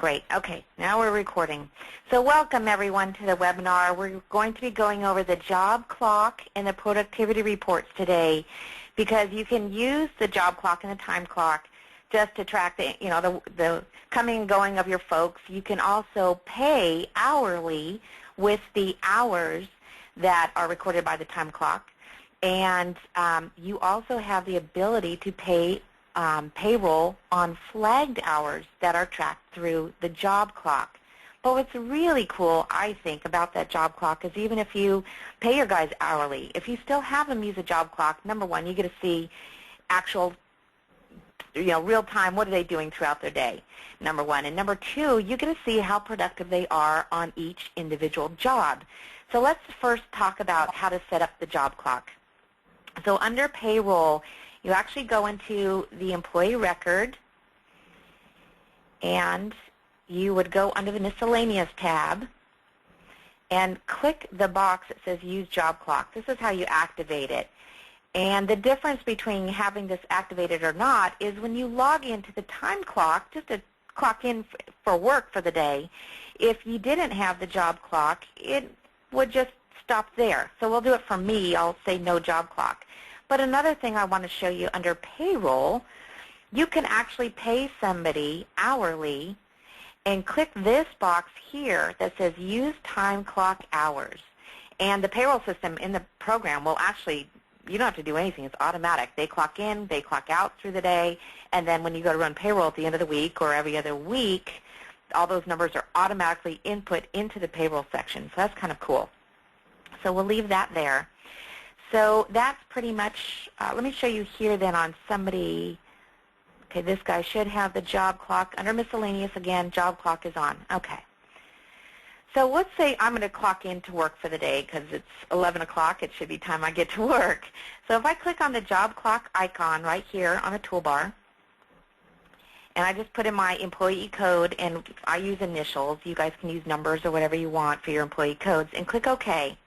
Great. Okay, now we're recording. So welcome everyone to the webinar. We're going to be going over the job clock and the productivity reports today because you can use the job clock and the time clock just to track the coming and going of your folks. You can also pay hourly with the hours that are recorded by the time clock. And you also have the ability to pay payroll on flagged hours that are tracked through the job clock. But what's really cool, I think, about that job clock is even if you pay your guys hourly, if you still have them use a job clock, number one, you get to see actual, real time, what are they doing throughout their day, number one. And number two, you get to see how productive they are on each individual job. So let's first talk about how to set up the job clock. So under payroll, you actually go into the employee record, and you would go under the miscellaneous tab and click the box that says use job clock. This is how you activate it. And the difference between having this activated or not is when you log into the time clock, just to clock in for work for the day, if you didn't have the job clock, it would just stop there. So we'll do it for me. I'll say no job clock. But another thing I want to show you under payroll, you can actually pay somebody hourly and click this box here that says use time clock hours. And the payroll system in the program will actually, you don't have to do anything. It's automatic. They clock in, they clock out through the day, and then when you go to run payroll at the end of the week or every other week, all those numbers are automatically input into the payroll section. So that's kind of cool. So we'll leave that there. So that's pretty much, let me show you here then on somebody. Okay, this guy should have the job clock. Under miscellaneous again, job clock is on. Okay. So let's say I'm going to clock in to work for the day because it's 11 o'clock. It should be time I get to work. So if I click on the job clock icon right here on the toolbar, and I just put in my employee code, and I use initials. You guys can use numbers or whatever you want for your employee codes, and click OK.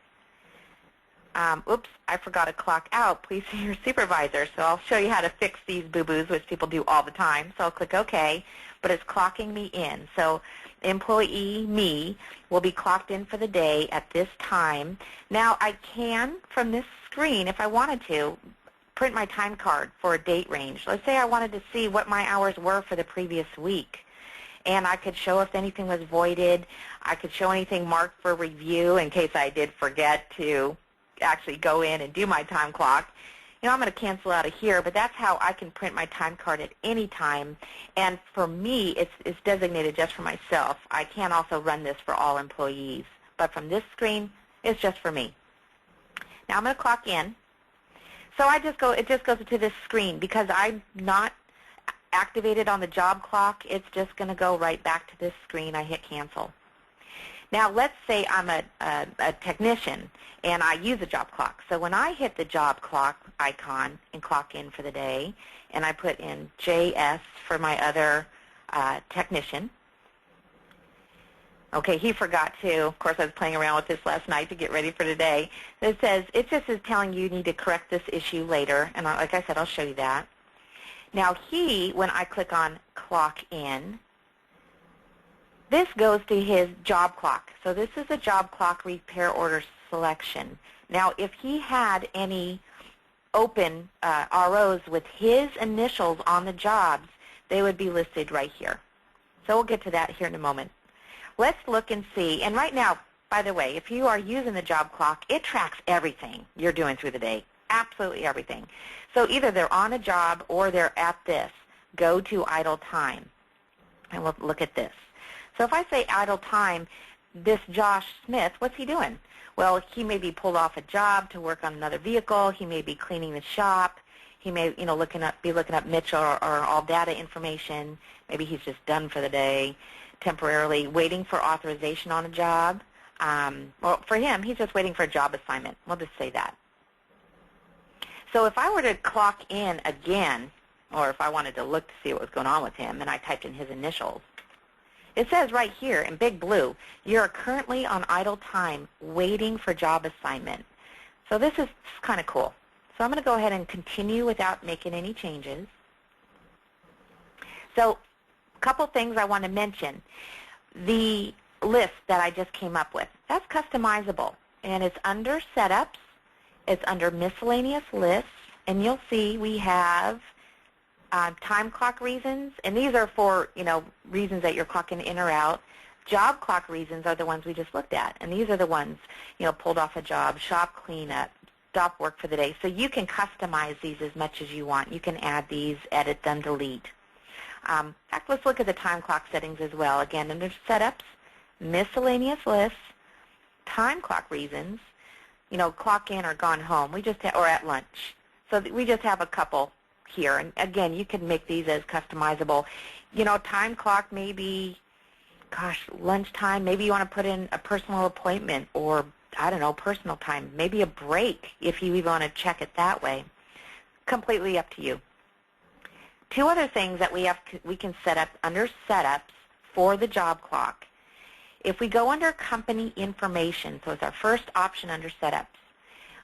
Oops, I forgot to clock out. Please see your supervisor. So I'll show you how to fix these boo-boos, which people do all the time. So I'll click OK, but it's clocking me in. So employee me will be clocked in for the day at this time. Now I can, from this screen, if I wanted to, print my time card for a date range. Let's say I wanted to see what my hours were for the previous week. And I could show if anything was voided. I could show anything marked for review in case I did forget to actually go in and do my time clock. I'm going to cancel out of here, but that's how I can print my time card at any time. And for me, it's designated just for myself. I can also run this for all employees. But from this screen, it's just for me. Now I'm going to clock in. So it just goes to this screen because I'm not activated on the job clock. It's just going to go right back to this screen. I hit cancel. Now let's say I'm a technician and I use a job clock. So when I hit the job clock icon and clock in for the day, and I put in JS for my other technician. Okay, he forgot to. Of course, I was playing around with this last night to get ready for today. It just is telling you need to correct this issue later, and like I said, I'll show you that. Now when I click on clock in, this goes to his job clock. So this is a job clock repair order selection. Now, if he had any open ROs with his initials on the jobs, they would be listed right here. So we'll get to that here in a moment. Let's look and see. And right now, by the way, if you are using the job clock, it tracks everything you're doing through the day, absolutely everything. So either they're on a job or they're at this. Go to idle time, and we'll look at this. So if I say idle time, this Josh Smith, what's he doing? Well, he may be pulled off a job to work on another vehicle. He may be cleaning the shop. He may, be looking up Mitchell or all data information. Maybe he's just done for the day, temporarily waiting for authorization on a job. Well, for him, he's just waiting for a job assignment. We'll just say that. So if I were to clock in again, or if I wanted to look to see what was going on with him, and I typed in his initials, it says right here in big blue, you're currently on idle time waiting for job assignment. So this is kind of cool. So I'm going to go ahead and continue without making any changes. So A couple things I want to mention. The list that I just came up with, that's customizable, and it's under Setups, it's under Miscellaneous Lists, and you'll see we have time clock reasons, and these are for, reasons that you're clocking in or out. Job clock reasons are the ones we just looked at, and these are the ones, pulled off a job, shop cleanup, stop work for the day. So you can customize these as much as you want. You can add these, edit them, delete. In fact, let's look at the time clock settings as well. Again, under Setups, Miscellaneous Lists, Time Clock Reasons, clock in or gone home, or at lunch. So we just have a couple here. And again, you can make these as customizable. Time clock maybe, lunchtime, maybe you want to put in a personal appointment or, I don't know, personal time, maybe a break if you even want to check it that way. Completely up to you. Two other things that we can set up under Setups for the job clock. If we go under Company Information, so it's our first option under Setups,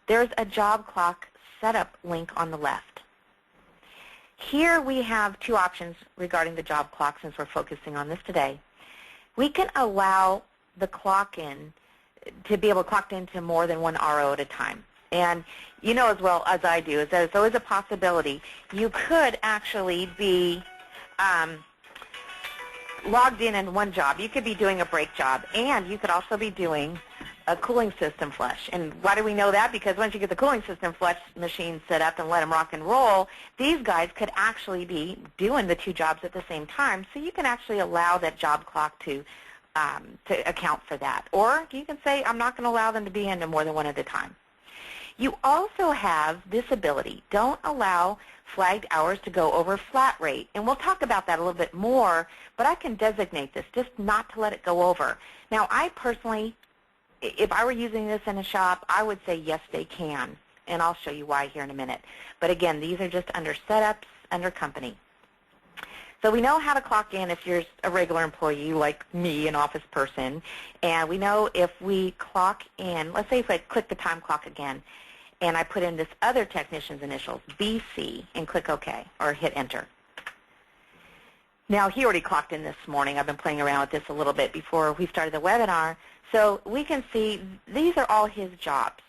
there's a job clock setup link on the left. Here we have two options regarding the job clock since we're focusing on this today. We can allow the clock in to be able to clock into more than one RO at a time. And you know as well as I do is that it's always a possibility. You could actually be logged in one job. You could be doing a break job, and you could also be doing a cooling system flush. And why do we know that? Because once you get the cooling system flush machine set up and let them rock and roll, these guys could actually be doing the two jobs at the same time. So you can actually allow that job clock to account for that. Or you can say, I'm not going to allow them to be into more than one at a time. You also have this ability. Don't allow flagged hours to go over flat rate. And we'll talk about that a little bit more, but I can designate this just not to let it go over. Now, I personally, if I were using this in a shop, I would say yes, they can. And I'll show you why here in a minute. But again, these are just under Setups, under Company. So we know how to clock in if you're a regular employee like me, an office person. And we know if we clock in, let's say if I click the time clock again, and I put in this other technician's initials, BC, and click OK, or hit Enter. Now, he already clocked in this morning. I've been playing around with this a little bit before we started the webinar. So we can see these are all his jobs.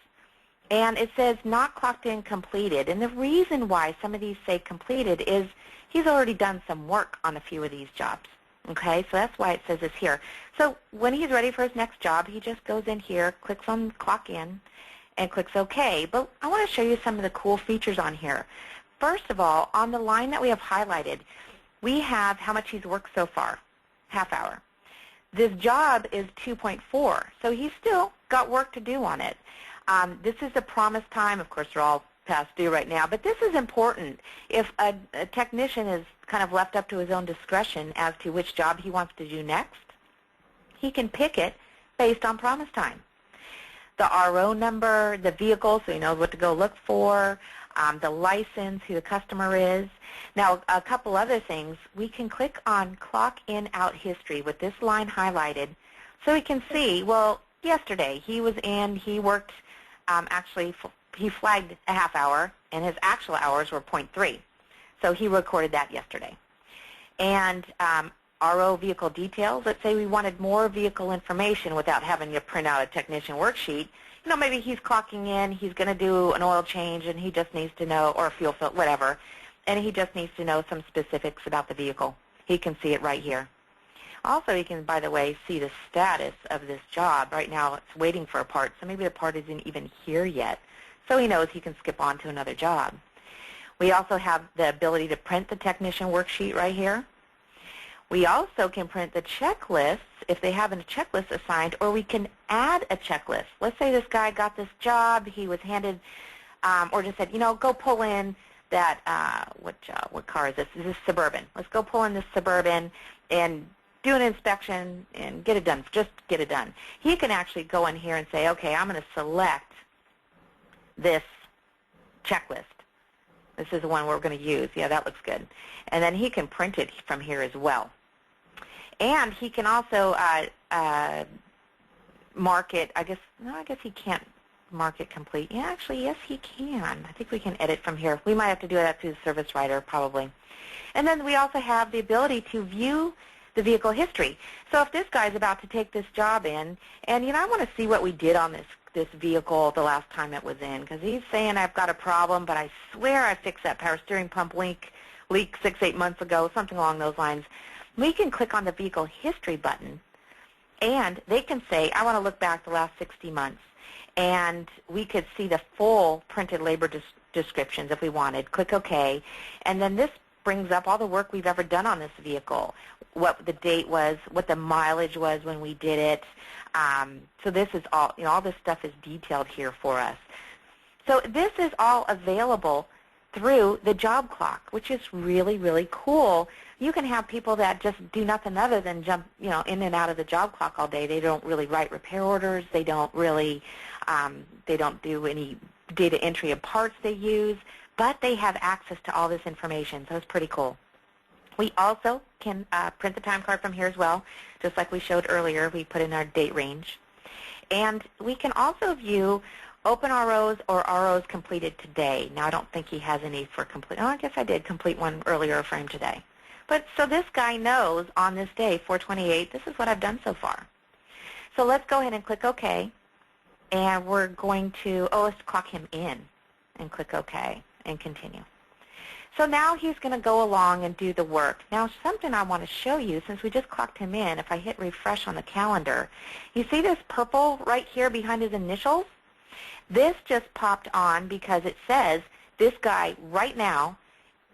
And it says not clocked in completed. And the reason why some of these say completed is he's already done some work on a few of these jobs. Okay, so that's why it says this here. So when he's ready for his next job, he just goes in here, clicks on clock in, and clicks OK. But I want to show you some of the cool features on here. First of all, on the line that we have highlighted, we have how much he's worked so far, half hour. This job is 2.4, so he's still got work to do on it. This is the promised time. Of course, they're all past due right now, but this is important. If a technician is kind of left up to his own discretion as to which job he wants to do next, he can pick it based on promise time. The RO number, the vehicle, so he knows what to go look for, the license, who the customer is. Now, a couple other things. We can click on Clock In Out History with this line highlighted so we can see, well, yesterday he was in, he worked, actually, he flagged a half hour, and his actual hours were 0.3. So he recorded that yesterday. And RO vehicle details, let's say we wanted more vehicle information without having to print out a technician worksheet. Maybe he's clocking in, he's going to do an oil change, and he just needs to know, or a fuel fill, whatever, and he just needs to know some specifics about the vehicle. He can see it right here. Also, he can, by the way, see the status of this job. Right now, it's waiting for a part, so maybe the part isn't even here yet. So he knows he can skip on to another job. We also have the ability to print the technician worksheet right here. We also can print the checklists if they have a checklist assigned, or we can add a checklist. Let's say this guy got this job, he was handed, or just said, go pull in that, what car is this? This is Suburban. Let's go pull in this Suburban and do an inspection and get it done, just get it done. He can actually go in here and say, okay, I'm going to select this checklist. This is the one we're going to use. Yeah, that looks good. And then he can print it from here as well. And he can also mark it. I guess he can't mark it complete. Yeah, actually, yes, he can. I think we can edit from here. We might have to do that through the service writer, probably. And then we also have the ability to view the vehicle history. So if this guy's about to take this job in, and I want to see what we did on this vehicle the last time it was in, because he's saying I've got a problem, but I swear I fixed that power steering pump leak 6-8 months ago, something along those lines. We can click on the vehicle history button, and they can say, I want to look back the last 60 months. And we could see the full printed labor descriptions if we wanted. Click OK. And then this brings up all the work we've ever done on this vehicle, what the date was, what the mileage was when we did it. So this is all, all this stuff is detailed here for us. So this is all available through the job clock, which is really, really cool. You can have people that just do nothing other than jump, in and out of the job clock all day. They don't really write repair orders. They don't really, they don't do any data entry of parts they use, but they have access to all this information, so it's pretty cool. We also can print the time card from here as well, just like we showed earlier. We put in our date range. And we can also view open ROs or ROs completed today. Now, I don't think he has any for complete. Oh, I guess I did complete one earlier for him today. But so this guy knows on this day, 4/28, this is what I've done so far. So let's go ahead and click OK. And we're going to, let's clock him in and click OK and continue. So now he's going to go along and do the work. Now, something I want to show you, since we just clocked him in, if I hit refresh on the calendar, you see this purple right here behind his initials? This just popped on because it says this guy right now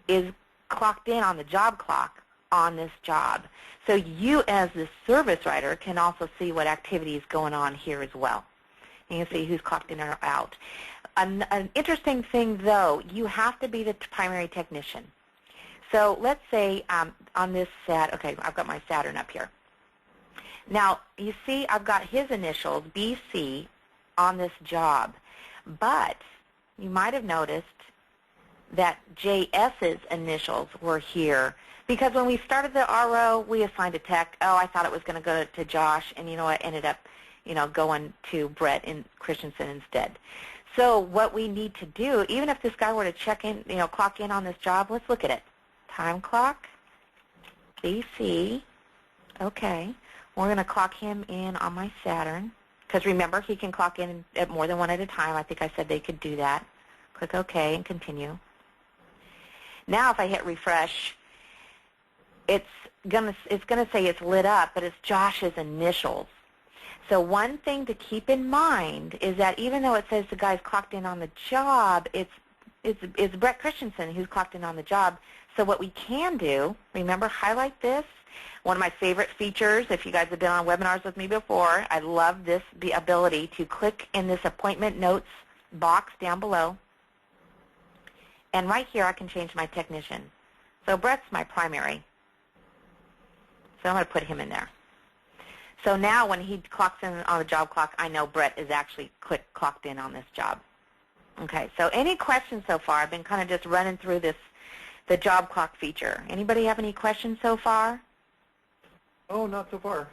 is clocked in on the job clock on this job. So you, as the service writer, can also see what activity is going on here as well. And you can see who's clocked in or out. An interesting thing, though, you have to be the primary technician. So let's say on this okay, I've got my Saturn up here. Now, you see I've got his initials, BC, on this job. But you might have noticed that JS's initials were here. Because when we started the RO, we assigned a tech. Oh, I thought it was going to go to Josh, and what ended up going to Brett and Christensen instead. So what we need to do, even if this guy were to check in, clock in on this job, let's look at it. Time clock, BC, okay. We're going to clock him in on my Saturn, because remember, he can clock in at more than one at a time. I think I said they could do that. Click OK and continue. Now if I hit refresh, it's going to say it's lit up, but it's Josh's initials. So one thing to keep in mind is that even though it says the guy's clocked in on the job, it's Brett Christensen who's clocked in on the job. So what we can do, remember, highlight this. One of my favorite features, if you guys have been on webinars with me before, I love this, the ability to click in this appointment notes box down below. And right here I can change my technician. So Brett's my primary. So I'm going to put him in there. So now when he clocks in on the job clock, I know Brett is actually clocked in on this job. Okay, so any questions so far? I've been kind of just running through the job clock feature. Anybody have any questions so far? Oh, not so far.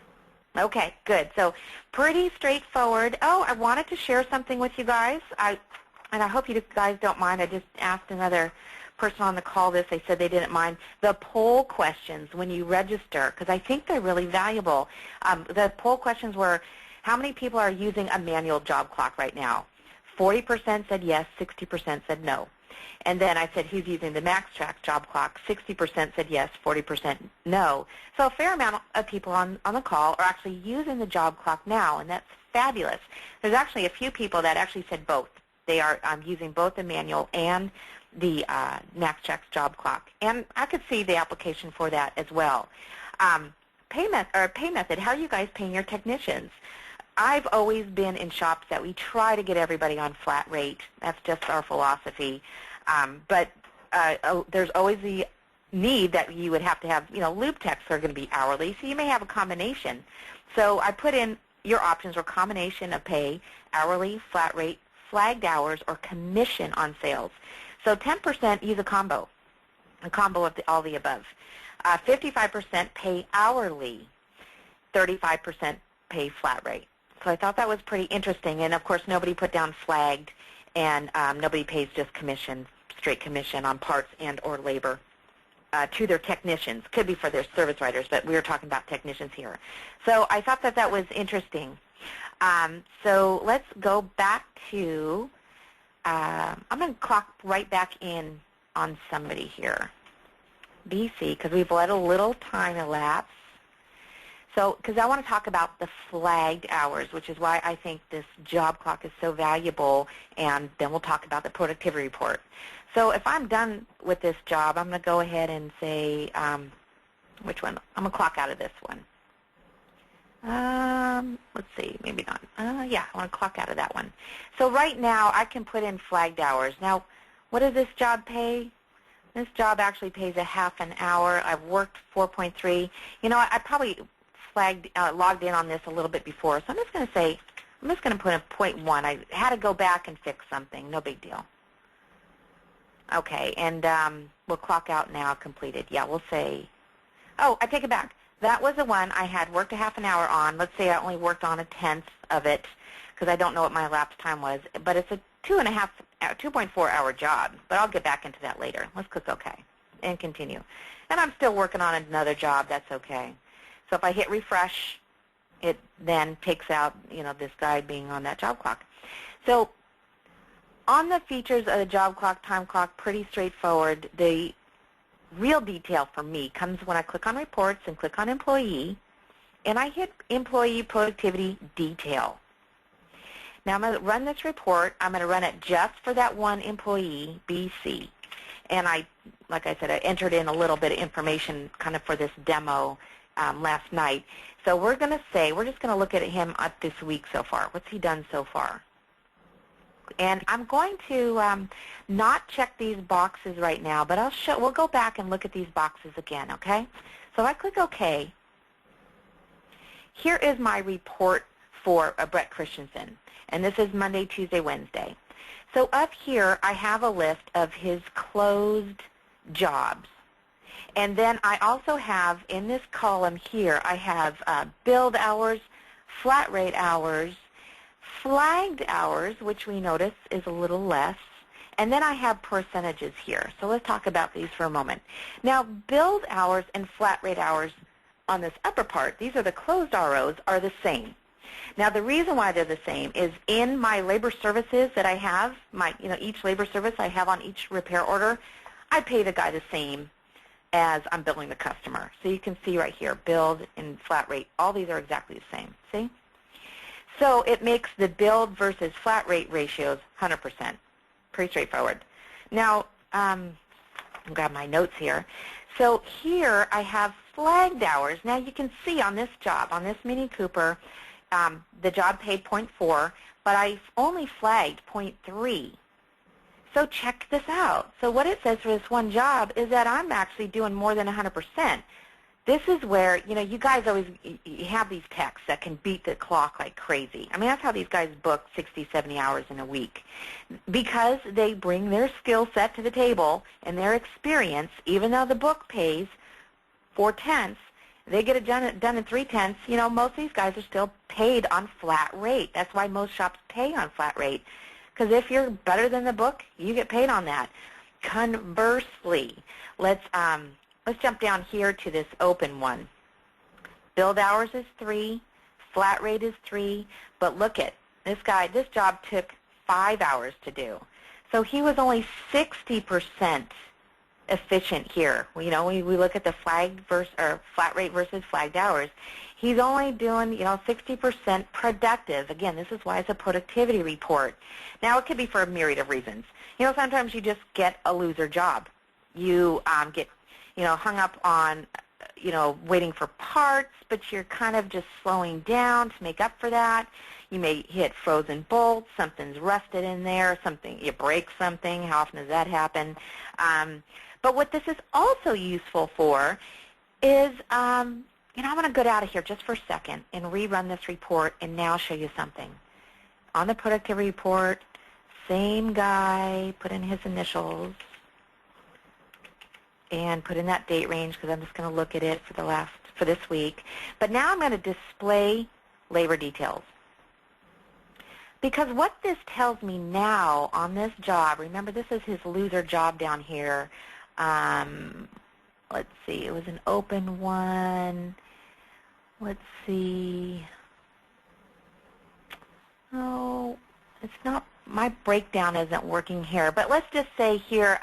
Okay, good. So pretty straightforward. Oh, I wanted to share something with you guys. And I hope you guys don't mind. I just asked another person on the call this. They said they didn't mind. The poll questions when you register, because I think they're really valuable. The poll questions were, how many people are using a manual job clock right now? 40% said yes, 60% said no. And then I said, who's using the MaxxTraxx job clock? 60% said yes, 40% no. So a fair amount of people on the call are actually using the job clock now, and that's fabulous. There's actually a few people that actually said both. They are using both the manual and the MaxxTraxx job clock. And I could see the application for that as well. Pay method, how are you guys paying your technicians? I've always been in shops that we try to get everybody on flat rate. That's just our philosophy. But there's always the need that you would have to have, loop techs are going to be hourly, so you may have a combination. So I put in your options or combination of pay, hourly, flat rate, flagged hours, or commission on sales. So 10% use a combo of all the above. 55% pay hourly, 35% pay flat rate. So I thought that was pretty interesting. And, of course, nobody put down flagged, and nobody pays just commission, straight commission on parts and or labor to their technicians. Could be for their service writers, but we were talking about technicians here. So I thought that that was interesting. So let's go back to, I'm going to clock right back in on somebody here, BC, because we've let a little time elapse. So, because I want to talk about the flagged hours, which is why I think this job clock is so valuable, and then we'll talk about the productivity report. So if I'm done with this job, I'm going to go ahead and say, which one? I'm going to clock out of this one. Let's see, maybe not. Yeah, I want to clock out of that one. So right now, I can put in flagged hours. Now, what does this job pay? This job actually pays a half an hour. I've worked 4.3. You know, I probably logged in on this a little bit before, so I'm just going to say, I'm just going to put in 0.1. I had to go back and fix something. No big deal. Okay, and we'll clock out now, completed. Yeah, we'll say, oh, I take it back. That was the one I had worked a half an hour on. Let's say I only worked on a tenth of it because I don't know what my elapsed time was, but it's a 2.4 hour job, but I'll get back into that later. Let's click OK and continue. And I'm still working on another job. That's okay. So if I hit refresh, it then takes out, you know, this guy being on that job clock. So on the features of the job clock, time clock, pretty straightforward. The real detail for me comes when I click on reports and click on employee, and I hit employee productivity detail. Now I'm going to run this report. I'm going to run it just for that one employee, BC. And like I said, I entered in a little bit of information kind of for this demo last night. So we're going to say, we're just going to look at him up this week so far. What's he done so far? And I'm going to not check these boxes right now, but we'll go back and look at these boxes again, okay? So if I click OK, here is my report for Brett Christensen. And this is Monday, Tuesday, Wednesday. So up here, I have a list of his closed jobs. And then I also have, in this column here, I have billed hours, flat rate hours, flagged hours, which we notice is a little less, and then I have percentages here. So let's talk about these for a moment. Now, billed hours and flat rate hours on this upper part, these are the closed ROs, are the same. Now, the reason why they're the same is in my labor services that I have, each labor service I have on each repair order, I pay the guy the same as I'm billing the customer. So you can see right here, billed and flat rate, all these are exactly the same. See? So it makes the billed versus flat rate ratios 100%. Pretty straightforward. Now, I'll grab my notes here. So here I have flagged hours. Now you can see on this job, on this Mini Cooper, the job paid 0.4, but I only flagged 0.3. So check this out. So what it says for this one job is that I'm actually doing more than 100%. This is where, you guys always you have these techs that can beat the clock like crazy. I mean, that's how these guys book 60, 70 hours in a week. Because they bring their skill set to the table and their experience, even though the book pays 4/10, they get it done in 3/10. Most of these guys are still paid on flat rate. That's why most shops pay on flat rate. Because if you're better than the book, you get paid on that. Conversely, let's jump down here to this open one. Billed hours is 3, flat rate is 3, but look at this guy. This job took 5 hours to do. So he was only 60% efficient here. We look at the flagged flat rate versus flagged hours. He's only doing 60% productive. Again, this is why it's a productivity report. Now it could be for a myriad of reasons. Sometimes you just get a loser job. You get hung up on waiting for parts, but you're kind of just slowing down to make up for that. You may hit frozen bolts, something's rusted in there, you break something. How often does that happen? But what this is also useful for is, I'm going to get out of here just for a second and rerun this report and now show you something. On the productivity report, same guy, put in his initials, and put in that date range because I'm just going to look at it for this week. But now I'm going to display labor details. Because what this tells me now on this job, remember this is his loser job down here. Let's see, it was an open one. Let's see. Oh, it's not, my breakdown isn't working here. But let's just say here,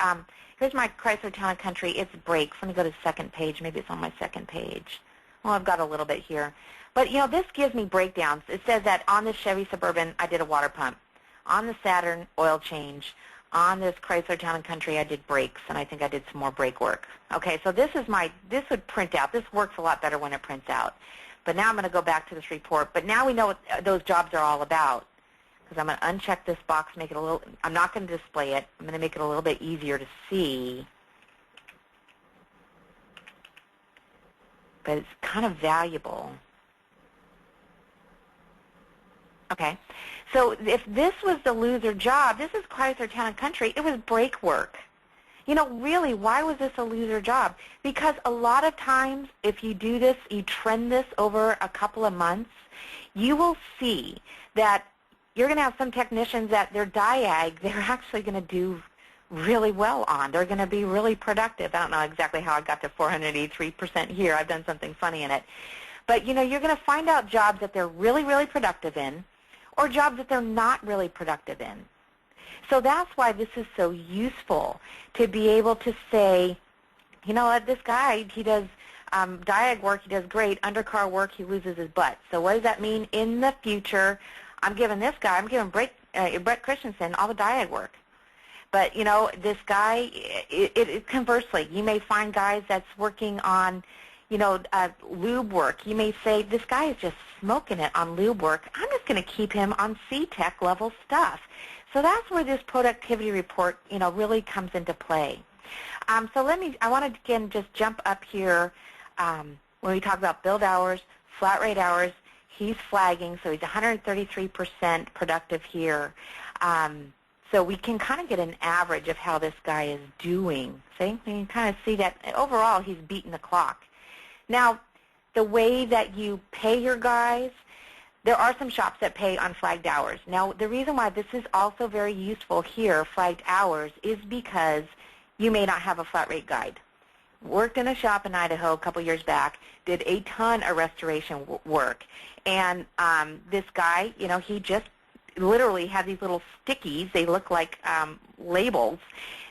here's my Chrysler Town and Country. It's breaks. Let me go to the second page. Maybe it's on my second page. Well, I've got a little bit here. But, you know, this gives me breakdowns. It says that on this Chevy Suburban, I did a water pump. On the Saturn, oil change. On this Chrysler Town and Country, I did brakes, and I think I did some more brake work. Okay, so this would print out. This works a lot better when it prints out. But now I'm going to go back to this report. But now we know what those jobs are all about. Because I'm going to uncheck this box, make it a little, I'm not going to display it. I'm going to make it a little bit easier to see. But it's kind of valuable. Okay, so if this was the loser job, this is Chrysler Town and Country, it was brake work. You know, really, why was this a loser job? Because a lot of times, if you do this, you trend this over a couple of months, you will see that you're going to have some technicians that their diag, they're actually going to do really well on. They're going to be really productive. I don't know exactly how I got to 483% here. I've done something funny in it. But, you know, you're going to find out jobs that they're really, really productive in, or jobs that they're not really productive in. So that's why this is so useful, to be able to say, you know what, this guy, he does diag work, he does great. Undercar work, he loses his butt. So what does that mean in the future? I'm giving Brett Christensen all the diag work. But, you know, this guy, conversely, you may find guys that's working on, you know, lube work. You may say, this guy is just smoking it on lube work. I'm just going to keep him on C-Tech level stuff. So that's where this productivity report, you know, really comes into play. I want to, again, just jump up here when we talk about billed hours, flat rate hours. He's flagging, so he's 133% productive here. So we can kind of get an average of how this guy is doing. See? You can kind of see that overall he's beating the clock. Now, the way that you pay your guys, there are some shops that pay on flagged hours. Now, the reason why this is also very useful here, flagged hours, is because you may not have a flat rate guide. Worked in a shop in Idaho a couple years back, did a ton of restoration work. And this guy, you know, he just literally had these little stickies. They look like labels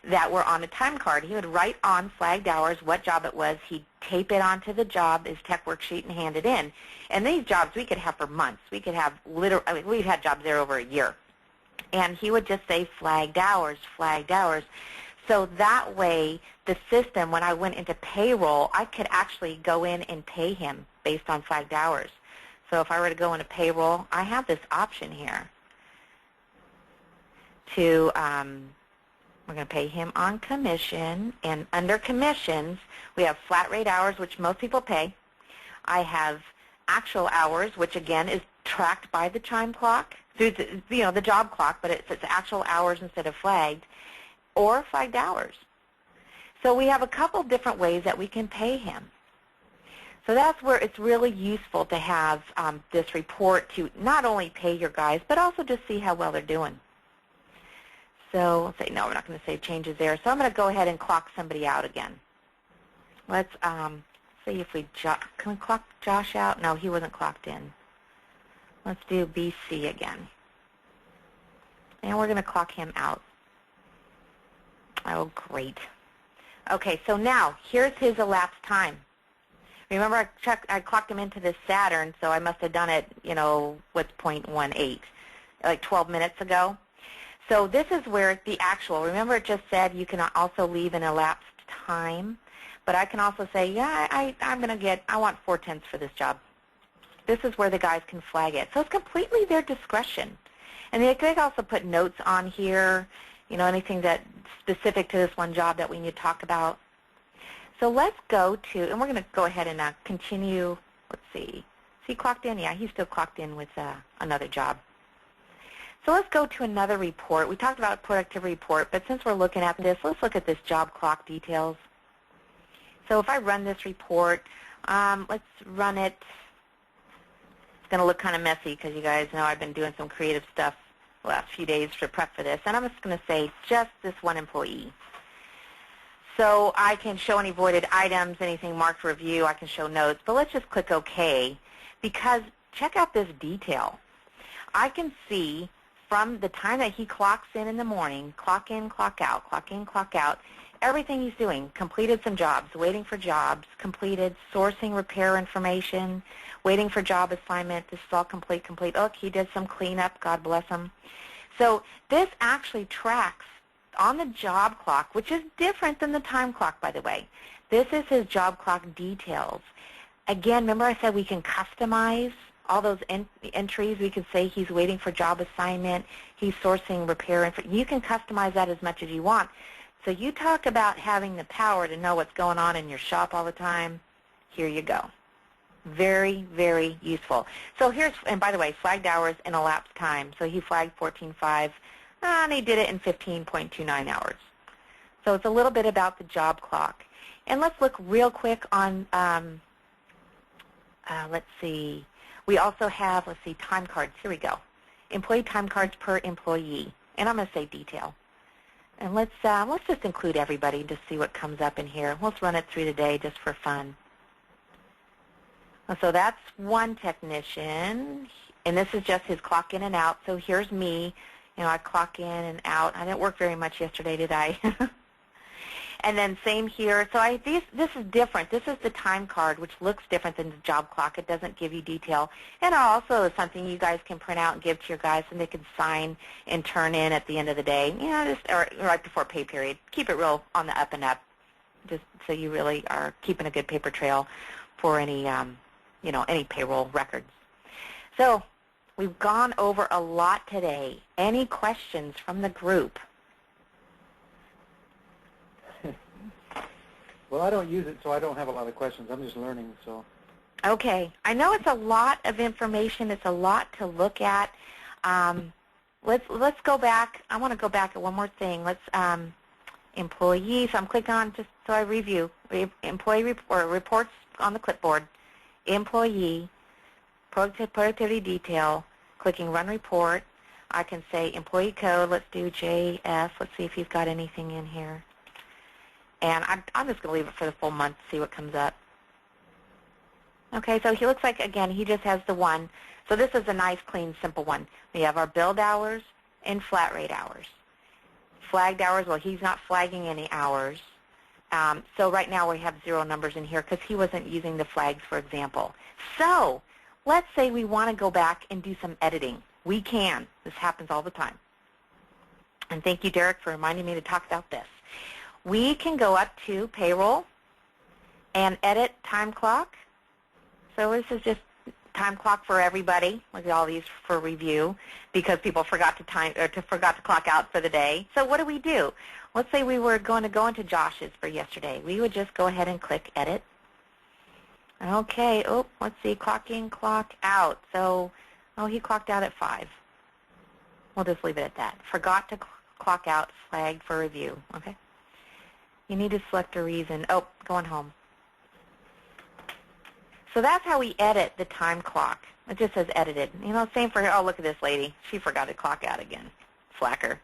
that were on a time card. He would write on flagged hours what job it was. He'd tape it onto the job, his tech worksheet, and hand it in. And these jobs we could have for months. We could have we've had jobs there over a year. And he would just say flagged hours, flagged hours. So that way, the system, when I went into payroll, I could actually go in and pay him based on flagged hours. So if I were to go into payroll, I have this option here to, we're going to pay him on commission. And under commissions, we have flat rate hours, which most people pay. I have actual hours, which again is tracked by the time clock, through the, you know, the job clock, but it's actual hours instead of flagged, or flagged hours. So we have a couple different ways that we can pay him. So that's where it's really useful to have this report to not only pay your guys, but also to see how well they're doing. So let's say, no, we're not going to save changes there. So I'm going to go ahead and clock somebody out again. Let's see if we, can we clock Josh out? No, he wasn't clocked in. Let's do BC again. And we're going to clock him out. Oh, great. Okay, so now here's his elapsed time. Remember, I clocked him into this Saturn, so I must have done it, you know, with 0.18, like 12 minutes ago. So this is where the actual, remember it just said you can also leave an elapsed time, but I can also say, yeah, I'm going to get, I want 4/10 for this job. This is where the guys can flag it. So it's completely their discretion. And they can also put notes on here, you know, anything that's specific to this one job that we need to talk about. So let's go to, and we're going to go ahead and continue, let's see. Is he clocked in? Yeah, he's still clocked in with another job. So let's go to another report. We talked about a productivity report, but since we're looking at this, let's look at this job clock details. So if I run this report, let's run it. It's going to look kind of messy because you guys know I've been doing some creative stuff the last few days to prep for this, and I'm just going to say just this one employee. So I can show any voided items, anything marked for review, I can show notes, but let's just click OK, because check out this detail. I can see from the time that he clocks in the morning, clock in, clock out, everything he's doing, completed some jobs, waiting for jobs, completed, sourcing repair information, waiting for job assignment, this is all complete. Look, he did some cleanup, God bless him. So this actually tracks on the job clock, which is different than the time clock, by the way. This is his job clock details. Again, remember I said we can customize all those entries. We can say he's waiting for job assignment, he's sourcing repair. You can customize that as much as you want. So you talk about having the power to know what's going on in your shop all the time. Here you go. Very, very useful. So here's, and by the way, flagged hours and elapsed time. So he flagged 14.5, and he did it in 15.29 hours. So it's a little bit about the job clock. And let's look real quick on, let's see, we also have, let's see, time cards. Here we go. Employee time cards per employee. And I'm going to say detail. And let's just include everybody to see what comes up in here. Let's run it through today just for fun. So that's one technician, and this is just his clock in and out. So here's me. You know, I clock in and out. I didn't work very much yesterday, did I? And then same here. So this is different. This is the time card, which looks different than the job clock. It doesn't give you detail. And also is something you guys can print out and give to your guys, and they can sign and turn in at the end of the day. You know, just or right before pay period. Keep it real on the up and up, just so you really are keeping a good paper trail for any, you know, any payroll records. So we've gone over a lot today. Any questions from the group? Well, I don't use it, so I don't have a lot of questions. I'm just learning, so. Okay. I know it's a lot of information. It's a lot to look at. Let's go back. I want to go back at one more thing. Let's employee. So I'm clicking on just so I review. Employee reports on the clipboard. Employee, productivity detail, clicking Run Report. I can say employee code. Let's do JF. Let's see if he's got anything in here. And I'm just going to leave it for the full month to see what comes up. Okay, so he looks like, again, he just has the one. So this is a nice, clean, simple one. We have our billed hours and flat rate hours. Flagged hours, well, he's not flagging any hours. So right now we have 0 numbers in here because he wasn't using the flags, for example. So let's say we want to go back and do some editing. We can. This happens all the time. And thank you, Derek, for reminding me to talk about this. We can go up to Payroll and edit time clock. So this is just time clock for everybody. Look at all these for review because people forgot to clock out for the day. So what do? Let's say we were going to go into Josh's for yesterday. We would just go ahead and click Edit. Okay. Oh, let's see. Clock in, clock out. So, oh, he clocked out at 5. We'll just leave it at that. Forgot to clock out, flagged for review. Okay. You need to select a reason. Oh, going home. So that's how we edit the time clock. It just says edited. You know, same for her. Oh, look at this lady. She forgot to clock out again. Slacker.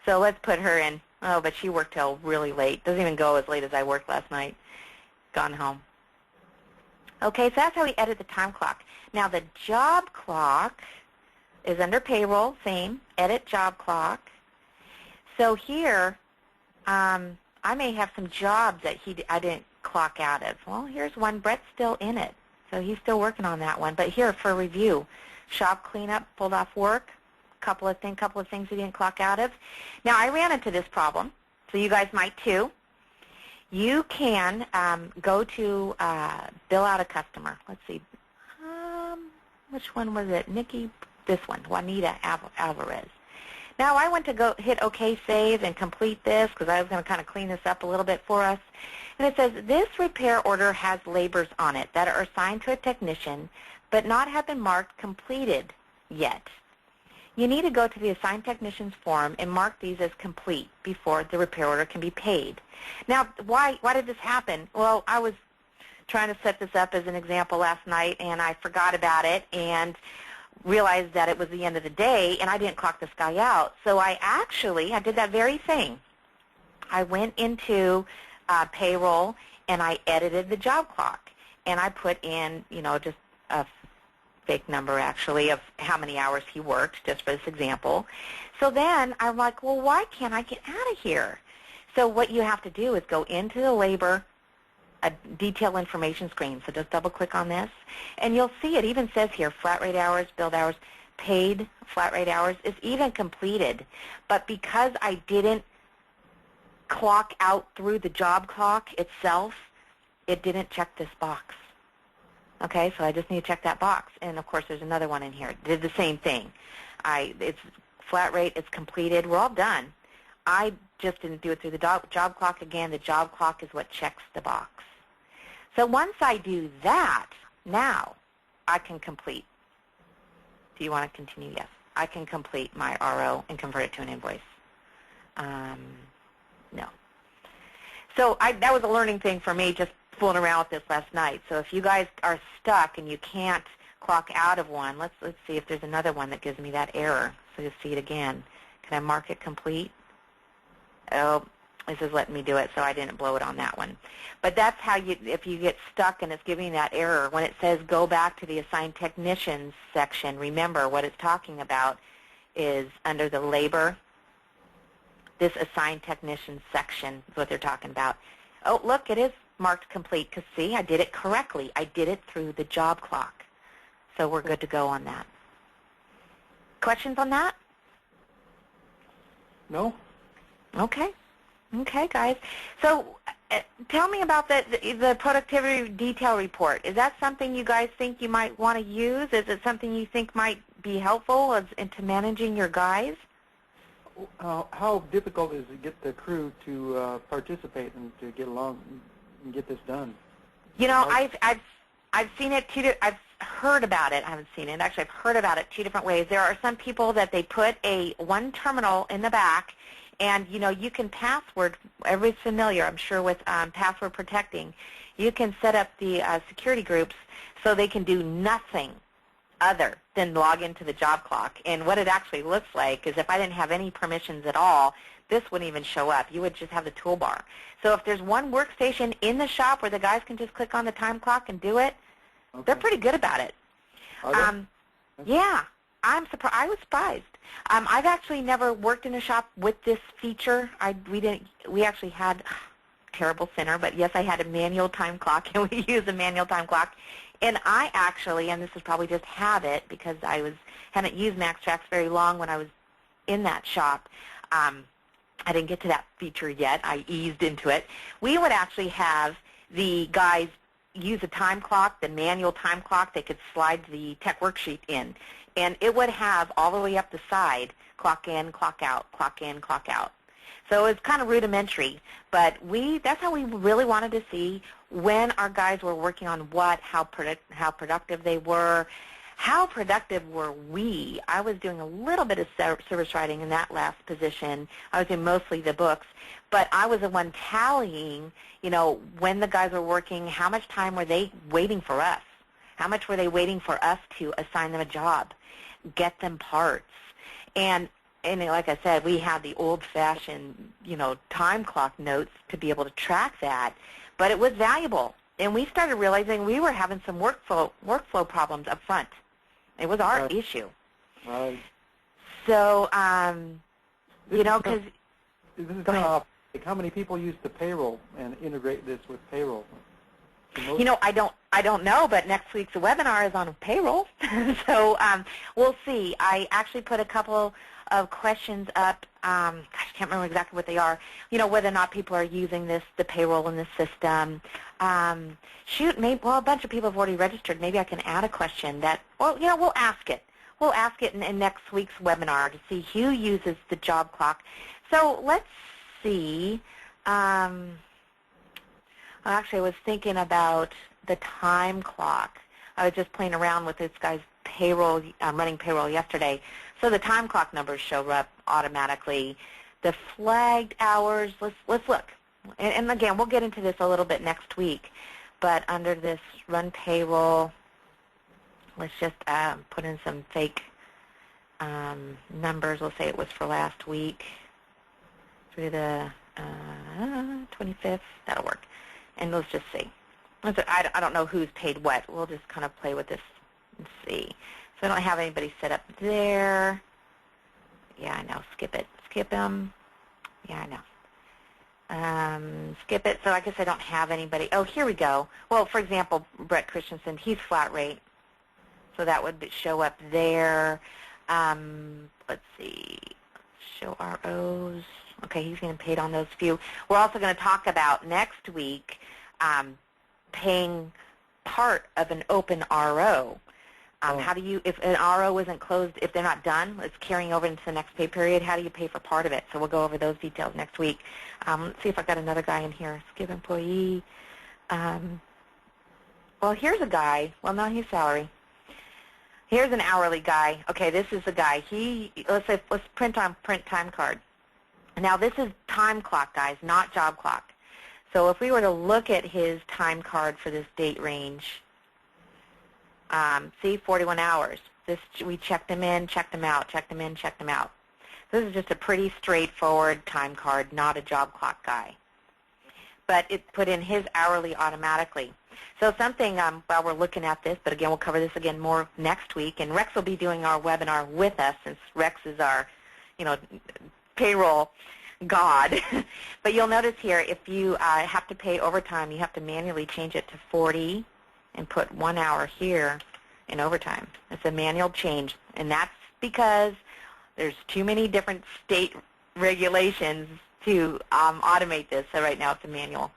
So let's put her in. Oh, but she worked till really late. Doesn't even go as late as I worked last night. Gone home. Okay, so that's how we edit the time clock. Now the job clock is under Payroll. Same. Edit job clock. So here, I may have some jobs that I didn't clock out of. Well, here's one. Brett's still in it, so he's still working on that one. But here for review, shop cleanup, pulled off work, couple of things he didn't clock out of. Now I ran into this problem, so you guys might too. You can go to bill out a customer. Let's see, which one was it? Nikki, this one, Juanita Alvarez. Now I went to go hit OK Save and complete this because I was going to kind of clean this up a little bit for us. And it says, this repair order has labors on it that are assigned to a technician but not have been marked completed yet. You need to go to the assigned technician's form and mark these as complete before the repair order can be paid. Now, why did this happen? Well, I was trying to set this up as an example last night, and I forgot about it. And realized that it was the end of the day, and I didn't clock this guy out. So I did that very thing. I went into Payroll, and I edited the job clock, and I put in, just a fake number, actually, of how many hours he worked, just for this example. So then I'm like, well, why can't I get out of here? So what you have to do is go into the labor a detailed information screen. So just double-click on this, and you'll see it even says here, flat rate hours, billed hours, paid flat rate hours is even completed. But because I didn't clock out through the job clock itself, it didn't check this box. Okay, so I just need to check that box. And, of course, there's another one in here. It did the same thing. It's flat rate, it's completed. We're all done. I just didn't do it through the job clock. Again, the job clock is what checks the box. So once I do that, now I can complete. Do you want to continue? Yes. I can complete my RO and convert it to an invoice. No. So that was a learning thing for me, just fooling around with this last night. So if you guys are stuck and you can't clock out of one, let's see if there's another one that gives me that error. So you'll see it again. Can I mark it complete? Oh, this is letting me do it, so I didn't blow it on that one. But that's how if you get stuck and it's giving you that error, when it says go back to the assigned technicians section, remember what it's talking about is under the labor, this assigned technicians section is what they're talking about. Oh, look, it is marked complete because, see, I did it correctly. I did it through the job clock. So we're good to go on that. Questions on that? No. Okay. Okay, guys. So tell me about the productivity detail report. Is that something you guys think you might want to use? Is it something you think might be helpful into managing your guys? How difficult is it to get the crew to participate and to get along and get this done? I've seen it I've heard about it. I haven't seen it. Actually, I've heard about it two different ways. There are some people that they put one terminal in the back, and you can password. Everybody's familiar, I'm sure, with password protecting. You can set up the security groups so they can do nothing other than log into the job clock. And what it actually looks like is if I didn't have any permissions at all, this wouldn't even show up. You would just have the toolbar. So if there's one workstation in the shop where the guys can just click on the time clock and do it, okay, they're pretty good about it. Yeah, I was surprised. I've actually never worked in a shop with this feature. We actually had terrible sinner, but yes, I had a manual time clock, and we use a manual time clock. And I actually, and this is probably just habit because I hadn't used MaxxTraxx very long when I was in that shop. I didn't get to that feature yet. I eased into it. We would actually have the guys use a time clock, the manual time clock. They could slide the tech worksheet in, and it would have all the way up the side, clock in, clock out, clock in, clock out. So it's kind of rudimentary, but that's how we really wanted to see when our guys were working on what, how productive they were. How productive were we? I was doing a little bit of service writing in that last position. I was doing mostly the books, but I was the one tallying, when the guys were working, how much time were they waiting for us? How much were they waiting for us to assign them a job, get them parts? And like I said, we had the old-fashioned, time clock notes to be able to track that, but it was valuable. And we started realizing we were having some workflow problems up front. It was our issue. So, because... This is how many people use the payroll and integrate this with payroll? I don't know, but next week's webinar is on payroll. So we'll see. I actually put a couple of questions up. I can't remember exactly what they are. Whether or not people are using the payroll in the system. A bunch of people have already registered. Maybe I can add a question that, we'll ask it. We'll ask it in next week's webinar to see who uses the job clock. So let's see. Actually, I was thinking about the time clock. I was just playing around with this guy's payroll, running payroll yesterday. So the time clock numbers show up automatically. The flagged hours, let's look. And again, we'll get into this a little bit next week. But under this run payroll, let's just put in some fake numbers. We'll say it was for last week through the 25th. That'll work. And let's just see. I don't know who's paid what. We'll just kind of play with this and see. So I don't have anybody set up there. Yeah, I know. Skip it. Skip them. Yeah, I know. Skip it. So I guess I don't have anybody. Oh, here we go. Well, for example, Brett Christensen, he's flat rate. So that would show up there. Let's see. Show ROs. Okay, he's getting paid on those few. We're also going to talk about next week paying part of an open RO. How do you, if an RO isn't closed, if they're not done, it's carrying over into the next pay period, how do you pay for part of it? So we'll go over those details next week. Let's see if I've got another guy in here. Skip employee. Well, here's a guy. Well, no, he's salary. Here's an hourly guy. Okay, this is the guy. Let's print time card. Now, this is time clock, guys, not job clock. So if we were to look at his time card for this date range, see, 41 hours. We checked him in, checked him out, checked him in, checked him out. This is just a pretty straightforward time card, not a job clock guy. But it put in his hourly automatically. So something, while we're looking at this, but again, we'll cover this again more next week, and Rex will be doing our webinar with us since Rex is our, payroll god. But you'll notice here, if you have to pay overtime, you have to manually change it to 40 and put 1 hour here in overtime. It's a manual change, and that's because there's too many different state regulations to automate this. So right now it's a manual.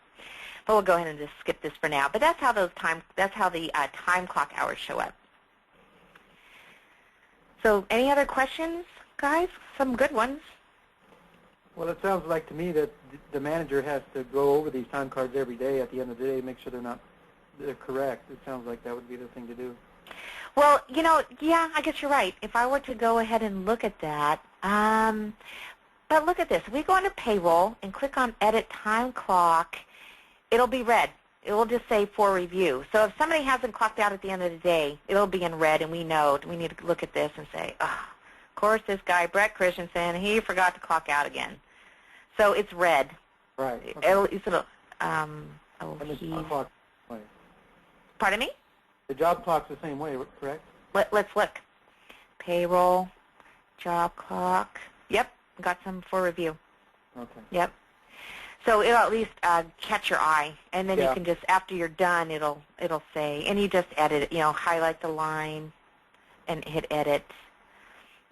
But we'll go ahead and just skip this for now. But that's how the time clock hours show up. So any other questions, guys? Some good ones. Well, it sounds like to me that the manager has to go over these time cards every day at the end of the day, make sure they're correct. It sounds like that would be the thing to do. Well, yeah, I guess you're right. If I were to go ahead and look at that, but look at this. If we go into Payroll and click on Edit Time Clock, it'll be red. It will just say for review. So if somebody hasn't clocked out at the end of the day, it'll be in red, and we know we need to look at this and say, oh, of course, this guy, Brett Christensen, he forgot to clock out again. So it's red. Right. Okay. Pardon me? The job clock's the same way, correct? Let's look. Payroll, job clock. Yep, got some for review. Okay. Yep. So it'll at least catch your eye, and then you can just, after you're done, it'll say, and you just edit it, highlight the line and hit edit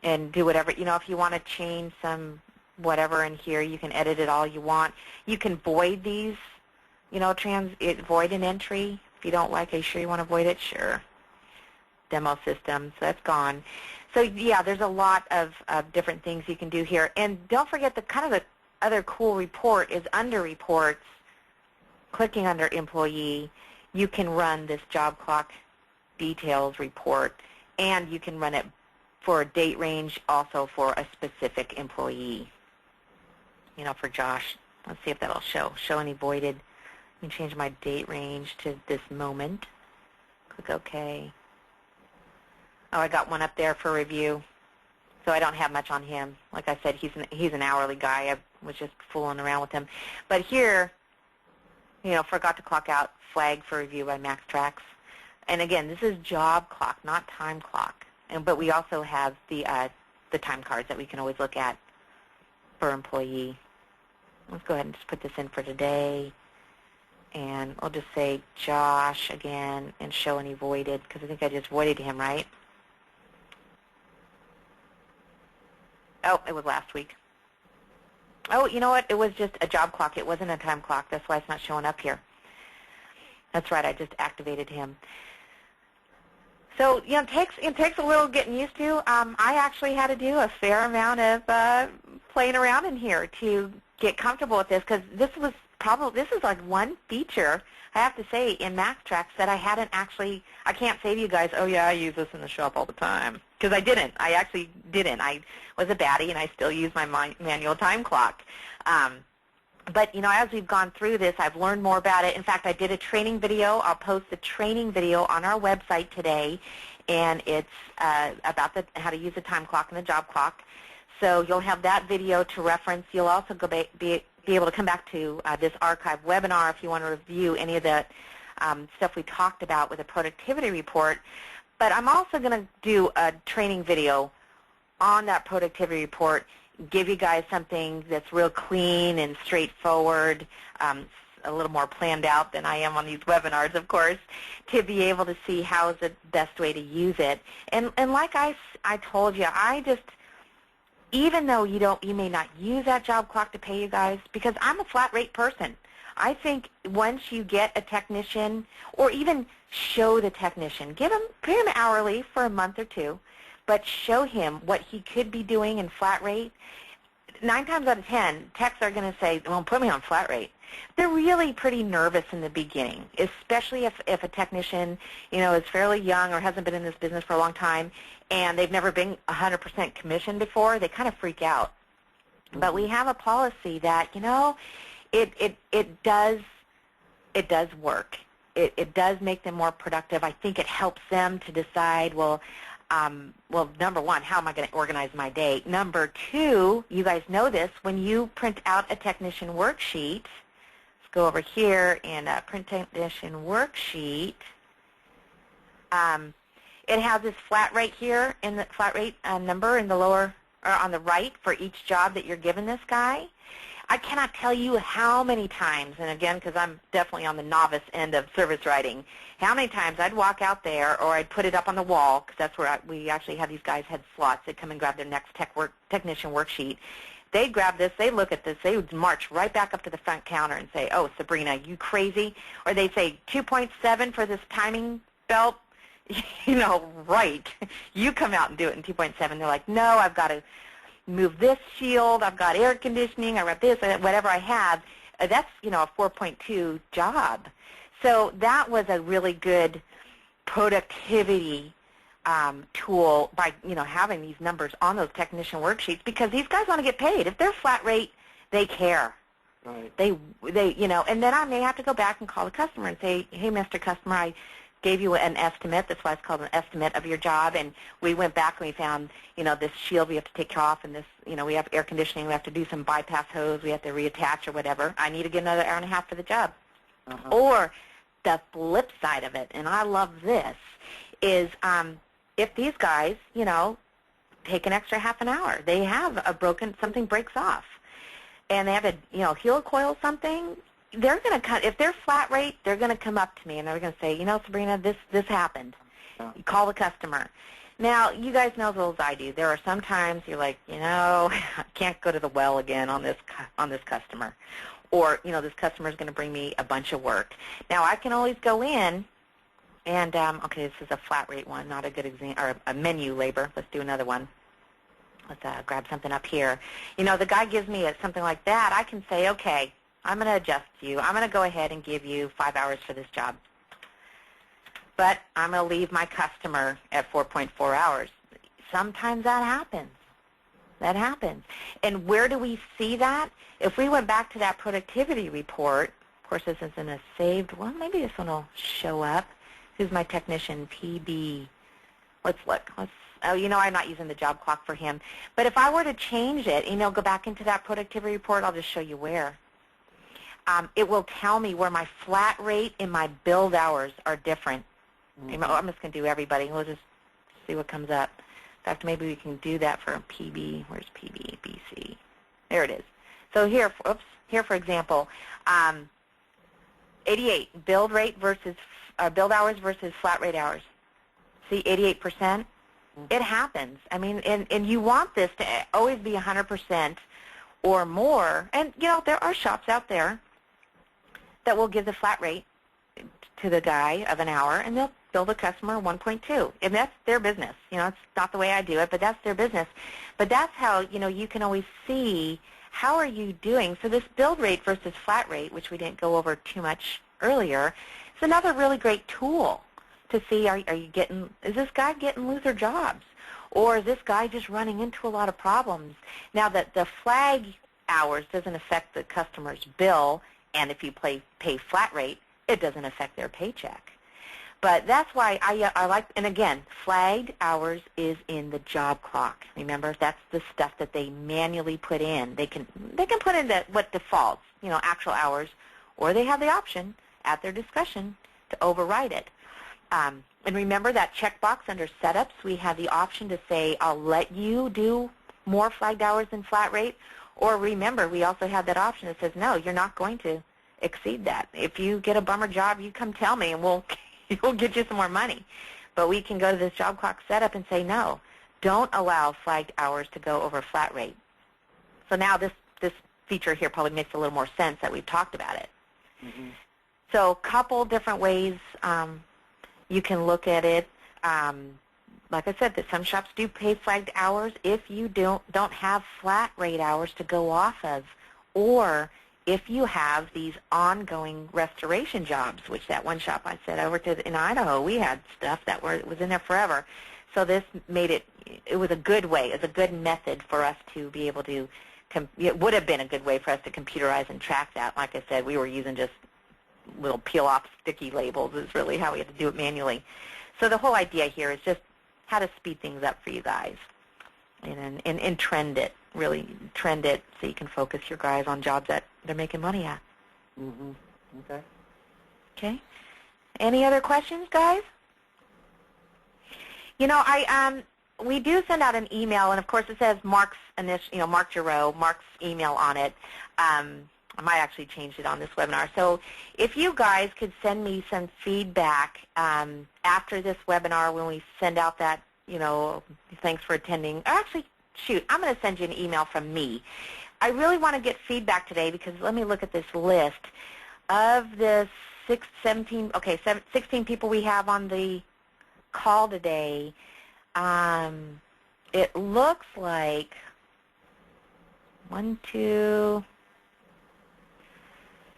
and do whatever. If you want to change some whatever in here, you can edit it all you want. You can void these, void an entry. If you don't like it, sure you want to void it? Sure. Demo system, so that's gone. So yeah, there's a lot of different things you can do here. And don't forget the other cool report is under reports, clicking under employee, you can run this job clock details report, and you can run it for a date range, also for a specific employee. For Josh, let's see if that'll show any voided. I can change my date range to this moment. Click OK. Oh, I got one up there for review. So I don't have much on him. Like I said, he's an hourly guy. I was just fooling around with him. But here, forgot to clock out, flag for review by MaxxTraxx. And again, this is job clock, not time clock. But we also have the time cards that we can always look at for employee. Let's go ahead and just put this in for today. And I'll just say Josh again and show any voided, because I think I just voided him, right? Oh, it was last week. Oh, you know what? It was just a job clock. It wasn't a time clock. That's why it's not showing up here. That's right. I just activated him. So, it takes a little getting used to. I actually had to do a fair amount of playing around in here to get comfortable with this, because this is like one feature, I have to say, in MaxxTraxx that I can't say to you guys, oh yeah, I use this in the shop all the time, because I didn't. I actually didn't. I was a baddie, and I still use my manual time clock. But, as we've gone through this, I've learned more about it. In fact, I did a training video. I'll post the training video on our website today, and it's about how to use the time clock and the job clock. So you'll have that video to reference. You'll also be able to come back to this archive webinar if you want to review any of the stuff we talked about with a productivity report. But I'm also going to do a training video on that productivity report, give you guys something that's real clean and straightforward, a little more planned out than I am on these webinars, of course, to be able to see how is the best way to use it. And like I told you, even though you may not use that job clock to pay you guys, because I'm a flat rate person, I think once you get a technician, or even show the technician, pay him hourly for a month or two, but show him what he could be doing in flat rate. 9 times out of 10, techs are going to say, well, put me on flat rate. They're really pretty nervous in the beginning, especially if a technician, is fairly young or hasn't been in this business for a long time, and they've never been 100% commissioned before. They kind of freak out. But we have a policy that, it does work. It does make them more productive. I think it helps them to decide, well, number one, how am I going to organize my day? Number two, you guys know this, when you print out a technician worksheet, let's go over here and print technician worksheet. It has this flat rate here, in the flat rate number in the lower, or on the right for each job that you're giving this guy. I cannot tell you how many times, and again, because I'm definitely on the novice end of service writing, how many times I'd walk out there, or I'd put it up on the wall, because that's where we actually had these guys had slots. They'd come and grab their next technician worksheet. They'd grab this, they'd look at this, they would march right back up to the front counter and say, oh, Sabrina, you crazy? Or they'd say 2.7 for this timing belt. Right. You come out and do it in 2.7. They're like, no, I've got to move this shield, I've got air conditioning, I wrap this, whatever I have. That's, a 4.2 job. So that was a really good productivity tool by, having these numbers on those technician worksheets, because these guys want to get paid. If they're flat rate, they care. Right. They, and then I may have to go back and call the customer and say, hey, Mr. Customer, I gave you an estimate. That's why it's called an estimate of your job. And we went back and we found, this shield we have to take off, and this, we have air conditioning. We have to do some bypass hose. We have to reattach or whatever. I need to get another hour and a half for the job. Or the flip side of it, and I love this, is if these guys, take an extra half an hour, they have something breaks off, and they have a, helicoil something, they're going to if they're flat rate, they're going to come up to me and they're going to say, Sabrina, this happened. You call the customer. Now, you guys know as well as I do, there are some times you're like, I can't go to the well again on this customer. Or, this customer is going to bring me a bunch of work. Now, I can always go in and, okay, this is a flat rate one, not a good example, or a menu labor. Let's do another one. Let's grab something up here. The guy gives me something like that. I can say, okay, I'm going to adjust you. I'm going to go ahead and give you 5 hours for this job. But I'm going to leave my customer at 4.4 hours. Sometimes that happens. That happens. And where do we see that? If we went back to that productivity report, of course this isn't a saved one. Maybe this one will show up. Who's my technician? PB. Let's look. I'm not using the job clock for him. But if I were to change it, go back into that productivity report, I'll just show you where. It will tell me where my flat rate and my billed hours are different. I'm just going to do everybody. We'll just see what comes up. In fact, maybe we can do that for a PB. Where's PB? BC. There it is. So here, for example, 88 billed rate versus billed hours versus flat rate hours. See, 88%. It happens. I mean, and you want this to always be 100% or more. And there are shops out there that will give the flat rate to the guy of an hour, and they'll bill the customer 1.2. And that's their business. It's not the way I do it, but that's their business. But that's how, you can always see how are you doing. So this billed rate versus flat rate, which we didn't go over too much earlier, is another really great tool to see, is this guy getting loser jobs? Or is this guy just running into a lot of problems? Now that the flag hours doesn't affect the customer's bill, and if you pay flat rate, it doesn't affect their paycheck. But that's why I like, and again, flagged hours is in the job clock. Remember, that's the stuff that they manually put in. They can put in what defaults, actual hours, or they have the option at their discretion to override it. And remember that checkbox under setups, we have the option to say, I'll let you do more flagged hours than flat rate. Or remember, we also have that option that says, no, you're not going to exceed that. If you get a bummer job, you come tell me and we'll get you some more money. But we can go to this job clock setup and say, no, don't allow flagged hours to go over flat rate. So now this feature here probably makes a little more sense that we've talked about it. Mm-hmm. So a couple different ways you can look at it. Like I said, that some shops do pay flagged hours if you don't have flat rate hours to go off of, or if you have these ongoing restoration jobs, which that one shop I said over to in Idaho, we had stuff that was in there forever. So this made it was a good way, it's a good method for us to be able to, it would have been a good way for us to computerize and track that. Like I said, we were using just little peel-off sticky labels is really how we had to do it manually. So the whole idea here is just how to speed things up for you guys and trend it, really trend it so you can focus your guys on jobs that they're making money at. Mm-hmm. Okay. Okay. Any other questions, guys? We do send out an email, and of course it says Mark's Mark Giroux, Mark's email on it. I might actually change it on this webinar. So if you guys could send me some feedback after this webinar when we send out that, thanks for attending. Actually, shoot, I'm going to send you an email from me. I really want to get feedback today because let me look at this list. Of the 16 people we have on the call today, it looks like 1, 2,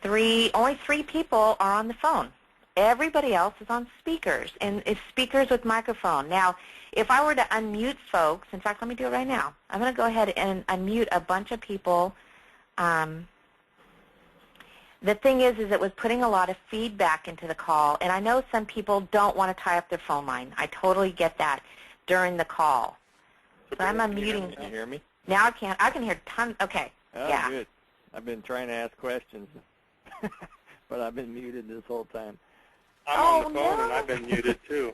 3, only 3 people are on the phone. Everybody else is on speakers, and it's speakers with microphone. Now, if I were to unmute folks, in fact, let me do it right now. I'm going to go ahead and unmute a bunch of people. The thing is it was putting a lot of feedback into the call, and I know some people don't want to tie up their phone line. I totally get that during the call. So I'm unmuting. Can you hear me? Now I can. I can hear tons. Okay. Oh, yeah. Good. I've been trying to ask questions, but I've been muted this whole time. I'm on the phone, and I've been muted, too.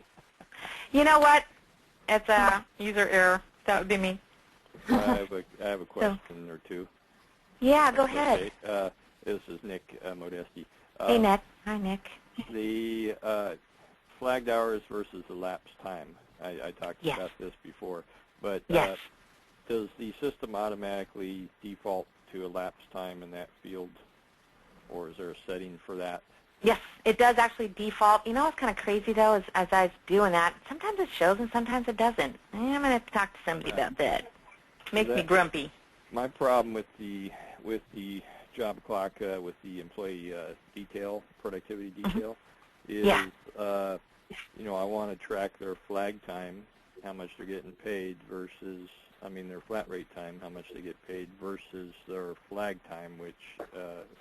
You know what? It's a user error. That would be me. I have a question or two. Yeah, go ahead. Okay. This is Nick Modesti. Hey, Nick. Hi, Nick. The flagged hours versus the lapse time. I talked about this before. But yes. Does the system automatically default to a lapse time in that field, or is there a setting for that? Yes, it does actually default. You know what's kind of crazy, though, is as I was doing that, sometimes it shows and sometimes it doesn't. I'm going to have to talk to somebody about that. Makes me grumpy. My problem with the job clock, with the employee detail, productivity detail, is, I want to track their flag time, how much they're getting paid versus, their flat rate time, how much they get paid versus their flag time, which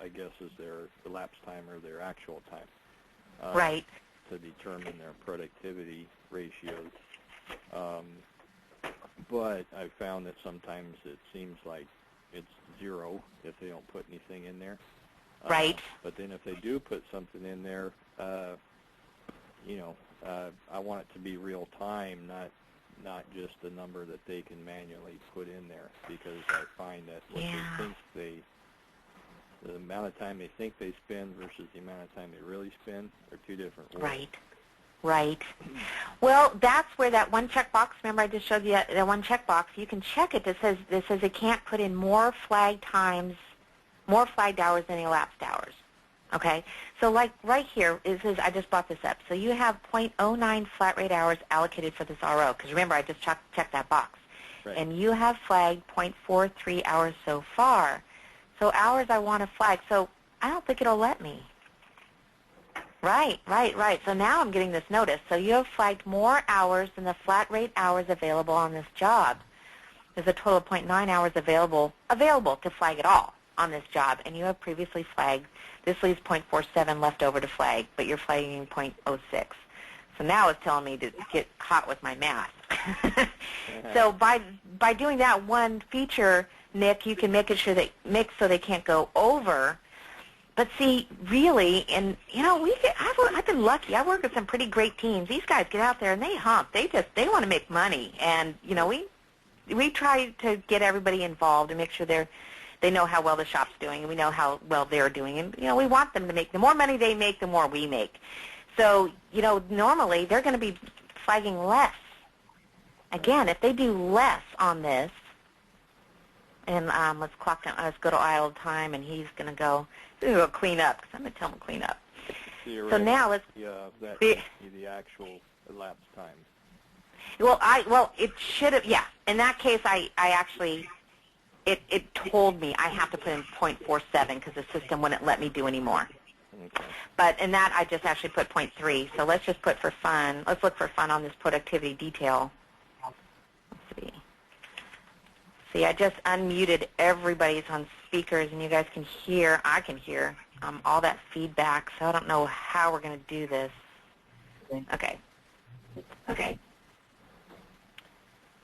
I guess is the lapse time or their actual time. Right. To determine their productivity ratios. But I've found that sometimes it seems like it's 0 if they don't put anything in there. Right. But then if they do put something in there, I want it to be real time, not just a number that they can manually put in there, because I find that what they think the amount of time they think they spend versus the amount of time they really spend are two different worlds. Right. Right. Well, that's where that one checkbox, remember I just showed you that one checkbox, you can check it that says it can't put in more flagged hours than elapsed hours. Okay? So like right here, it says, I just brought this up. So you have 0.09 flat rate hours allocated for this RO, because remember I just checked that box. Right. And you have flagged 0.43 hours so far. So hours I want to flag. So I don't think it'll let me. Right. So now I'm getting this notice. So you have flagged more hours than the flat rate hours available on this job. There's a total of 0.9 hours available to flag it all on this job, and you have previously flagged. This leaves 0.47 left over to flag, but you're flagging 0.06. So now it's telling me to get hot with my math. So by doing that one feature, Nick, you can make it sure that so they can't go over. But see, really, and you know, I've been lucky. I work with some pretty great teams. These guys get out there and they hump. They want to make money, and you know, we try to get everybody involved and make sure they know how well the shop's doing, and we know how well they're doing, and you know, we want them to make. The more money they make, the more we make. So you know, normally they're going to be flagging less. Again, if they do less on this, and let's go to idle time, and he's going to go clean up, because I'm going to tell him to clean up. So now let's... that be the actual elapsed time. Well, it should have, yeah. In that case, I actually, it told me I have to put in 0.47 because the system wouldn't let me do any more. Okay. But in that, I just actually put 0.3. So let's just put for fun. Let's look for fun on this productivity detail. Let's see. See, I just unmuted everybody's on speakers, and you guys can hear, I can hear all that feedback, so I don't know how we're going to do this. Okay.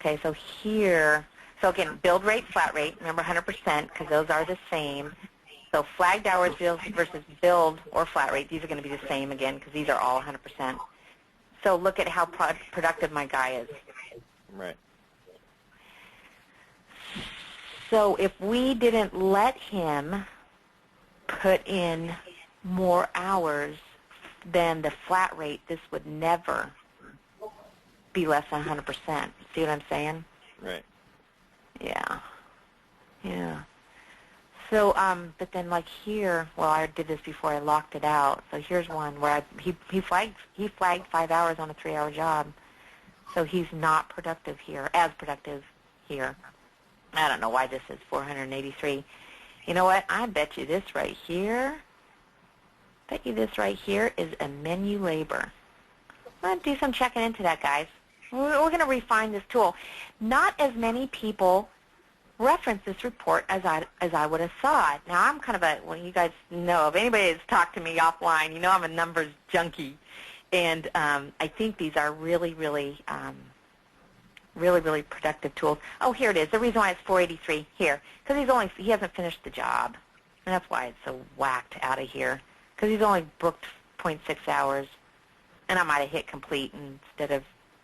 Okay, so here, so again, build rate, flat rate, remember 100% because those are the same. So flagged hours versus build or flat rate, these are going to be the same again because these are all 100%. So look at how productive my guy is. Right. So if we didn't let him put in more hours than the flat rate, this would never be less than 100%. See what I'm saying? Right. Yeah. So, but then like here, well, I did this before I locked it out. So here's one where he flagged 5 hours on a 3-hour job. So he's not productive here, as productive here. I don't know why this is 483. You know what? I bet you this right here is a menu labor. I'm going to do some checking into that, guys. We're going to refine this tool. Not as many people reference this report as I would have thought. Now, I'm kind of well, you guys know, if anybody has talked to me offline, you know I'm a numbers junkie. And I think these are really productive tools. Oh, here it is. The reason why it's 483 here, because he hasn't finished the job, and that's why it's so whacked out of here. Because he's only booked 0.6 hours, and I might have hit complete instead of